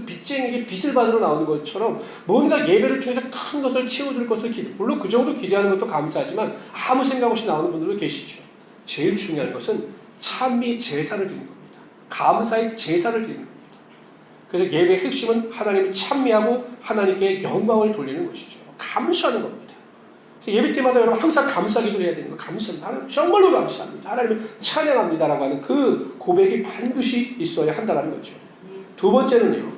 빚쟁이에게 빚을 받으러 나오는 것처럼 뭔가 예배를 통해서 큰 것을 채워줄 것을 물론 그 정도 기대하는 것도 감사하지만 아무 생각 없이 나오는 분들도 계시죠. 제일 중요한 것은 찬미 제사를 드리는 겁니다. 감사의 제사를 드리는 겁니다. 그래서 예배의 핵심은 하나님을 찬미하고 하나님께 영광을 돌리는 것이죠. 감사하는 겁니다. 예배 때마다 여러분 항상 감사 기도를 해야 되는 거 감사합니다. 하나님 정말로 감사합니다. 하나님을 찬양합니다라고 하는 그 고백이 반드시 있어야 한다는 거죠. 두 번째는요.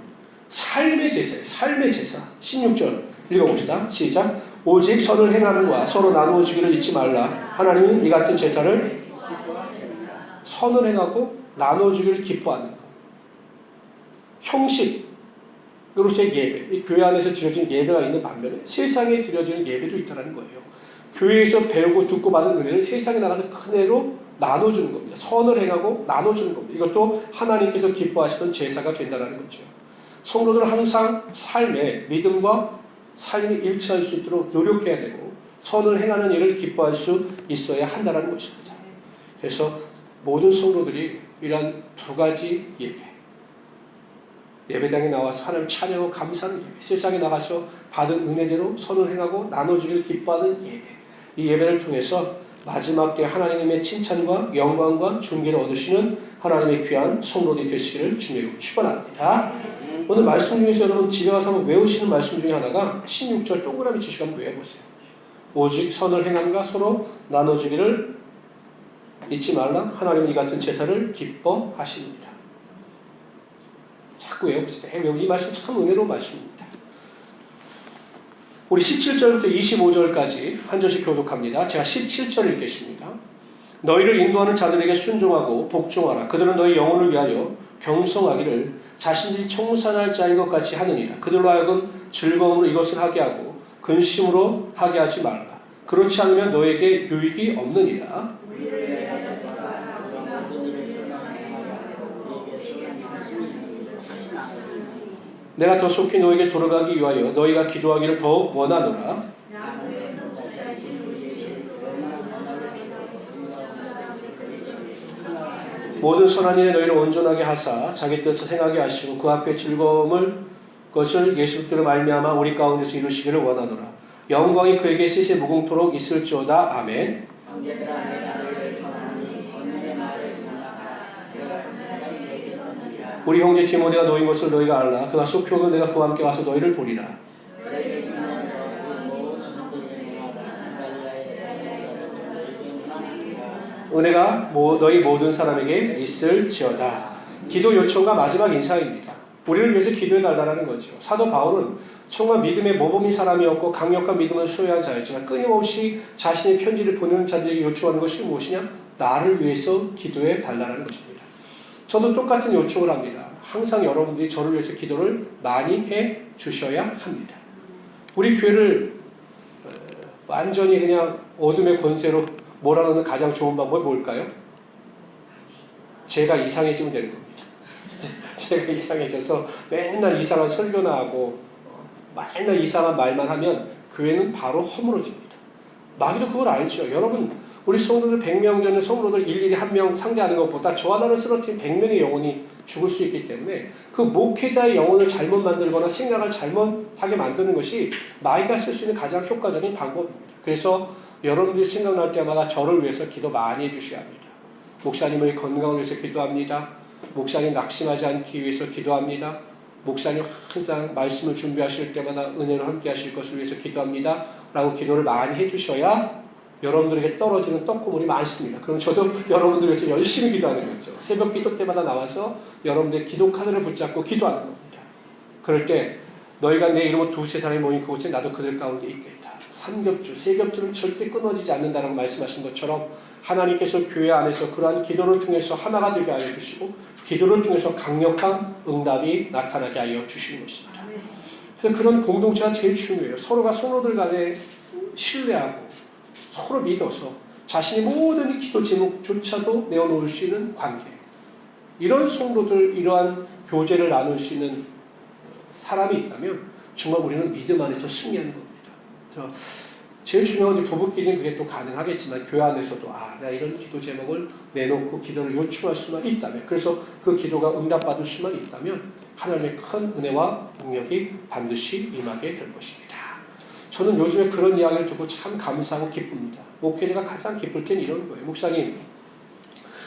삶의 제사예요. 삶의 제사. 16절 읽어봅시다. 시작. 오직 선을 행함과 서로 나누어 주기를 잊지 말라. 하나님은 이 같은 제사를 선을 행하고 나누어 주기를 기뻐하는 것. 형식으로서의 예배. 이 교회 안에서 드려지는 예배가 있는 반면에 세상에 드려지는 예배도 있다는 거예요. 교회에서 배우고 듣고 받은 은혜를 세상에 나가서 큰 은혜로 나눠주는 겁니다. 선을 행하고 나눠주는 겁니다. 이것도 하나님께서 기뻐하시던 제사가 된다는 거죠. 성도들은 항상 삶에 믿음과 삶이 일치할 수 있도록 노력해야 되고 선을 행하는 일을 기뻐할 수 있어야 한다는 것입니다. 그래서 모든 성도들이 이러한 두 가지 예배당에 나와서 하나님 찬양하고 감사하는 예배, 세상에 나가서 받은 은혜대로 선을 행하고 나눠주기를 기뻐하는 예배, 이 예배를 통해서 마지막 때 하나님의 칭찬과 영광과 존귀를 얻으시는 하나님의 귀한 성도들이 되시기를 주님으로 축원합니다. 오늘 말씀 중에서 여러분 집에 가서 한번 외우시는 말씀 중에 하나가 16절 동그라미 치시고 한번 외워보세요. 오직 선을 행함과 서로 나눠주기를 잊지 말라. 하나님은 이 같은 제사를 기뻐하십니다. 자꾸 외워보세요. 이 말씀 참 은혜로운 말씀입니다. 우리 17절부터 25절까지 한 절씩 교독합니다. 제가 17절 읽겠습니다. 너희를 인도하는 자들에게 순종하고 복종하라. 그들은 너희 영혼을 위하여 경성하기를 자신들이 청산할 자인 것 같이 하느니라. 그들로 하여금 즐거움으로 이것을 하게 하고 근심으로 하게 하지 말라. 그렇지 않으면 너에게 유익이 없느니라. 내가 더 속히 너에게 돌아가기 위하여 너희가 기도하기를 더 원하노라. 모든 선한 일에 너희를 온전하게 하사 자기 뜻을 행하게 하시고 그 앞에 즐거움을 것을 예수 그리스도로 말미암아 우리 가운데서 이루시기를 원하노라. 영광이 그에게 세세 무궁토록 있을지어다. 아멘. 우리 형제 디모데가 너희 것을 너희가 알라. 그가 속히 오면 내가 그와 함께 와서 너희를 보리라. 은혜가 너희 모든 사람에게 있을지어다. 기도 요청과 마지막 인사입니다. 우리를 위해서 기도해달라는 거죠. 사도 바울은 정말 믿음의 모범인 사람이었고 강력한 믿음을 소유한 자였지만 끊임없이 자신의 편지를 보내는 자들에게 요청하는 것이 무엇이냐? 나를 위해서 기도해달라는 것입니다. 저도 똑같은 요청을 합니다. 항상 여러분들이 저를 위해서 기도를 많이 해 주셔야 합니다. 우리 교회를 완전히 그냥 어둠의 권세로 몰아넣는 가장 좋은 방법이 뭘까요? 제가 이상해지면 되는 겁니다. 제가 이상해져서 맨날 이상한 설교나 하고 맨날 이상한 말만 하면 교회는 바로 허물어집니다. 마귀도 그걸 알죠. 여러분, 우리 성도들 100명 전에 성도들 일일이 한 명 상대하는 것보다 저 하나를 쓰러뜨린 100명의 영혼이 죽을 수 있기 때문에 그 목회자의 영혼을 잘못 만들거나 생각을 잘못하게 만드는 것이 마귀가 쓸 수 있는 가장 효과적인 방법입니다. 그래서 여러분들이 생각날 때마다 저를 위해서 기도 많이 해주셔야 합니다. 목사님의 건강을 위해서 기도합니다. 목사님 낙심하지 않기 위해서 기도합니다. 목사님 항상 말씀을 준비하실 때마다 은혜로 함께 하실 것을 위해서 기도합니다. 라고 기도를 많이 해주셔야 여러분들에게 떨어지는 떡고물이 많습니다. 그럼 저도 여러분들 위해서 열심히 기도하는 거죠. 새벽 기도 때마다 나와서 여러분들의 기도 카드를 붙잡고 기도하는 겁니다. 그럴 때 너희가 내 이름으로 두세 사람이 모인 그곳에 나도 그들 가운데 있겠다. 삼겹줄, 세겹줄은 절대 끊어지지 않는다라고 말씀하신 것처럼 하나님께서 교회 안에서 그러한 기도를 통해서 하나가 되게 하여 주시고 기도를 통해서 강력한 응답이 나타나게 하여 주시는 것입니다. 그래서 그런 공동체가 제일 중요해요. 서로가 성도들 간에 신뢰하고 서로 믿어서 자신의 모든 기도 제목조차도 내어놓을 수 있는 관계. 이런 성도들, 이러한 교제를 나눌 수 있는 사람이 있다면 정말 우리는 믿음 안에서 승리하는 겁니다. 그래서 제일 중요한 건 부부끼리는 그게 또 가능하겠지만 교회 안에서도 내가 이런 기도 제목을 내놓고 기도를 요청할 수만 있다면, 그래서 그 기도가 응답받을 수만 있다면 하나님의 큰 은혜와 능력이 반드시 임하게 될 것입니다. 저는 요즘에 그런 이야기를 듣고 참 감사하고 기쁩니다. 목회자가 가장 기쁠 땐 이런 거예요. 목사님,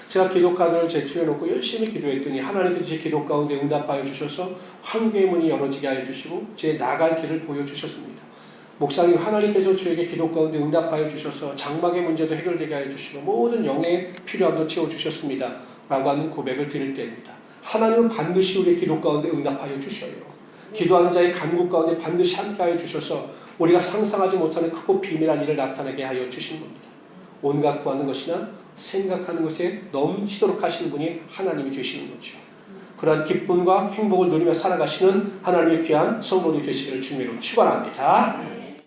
제가 기도카드를 제출해놓고 열심히 기도했더니 하나님께서 제 기도 가운데 응답하여 주셔서 환경의 문이 열어지게 하여 주시고 제 나갈 길을 보여주셨습니다. 목사님, 하나님께서 저에게 기도 가운데 응답하여 주셔서 장막의 문제도 해결되게 하여 주시고 모든 영의 필요함도 채워주셨습니다. 라고 하는 고백을 드릴 때입니다. 하나님은 반드시 우리의 기도 가운데 응답하여 주셔요. 기도하는 자의 간구 가운데 반드시 함께하여 주셔서 우리가 상상하지 못하는 크고 비밀한 일을 나타나게 하여 주신 겁니다. 온갖 구하는 것이나 생각하는 것에 넘치도록 하시는 분이 하나님이 되시는 거죠. 그러한 기쁨과 행복을 누리며 살아가시는 하나님의 귀한 성도들이 되시기를 주님으로 축원합니다.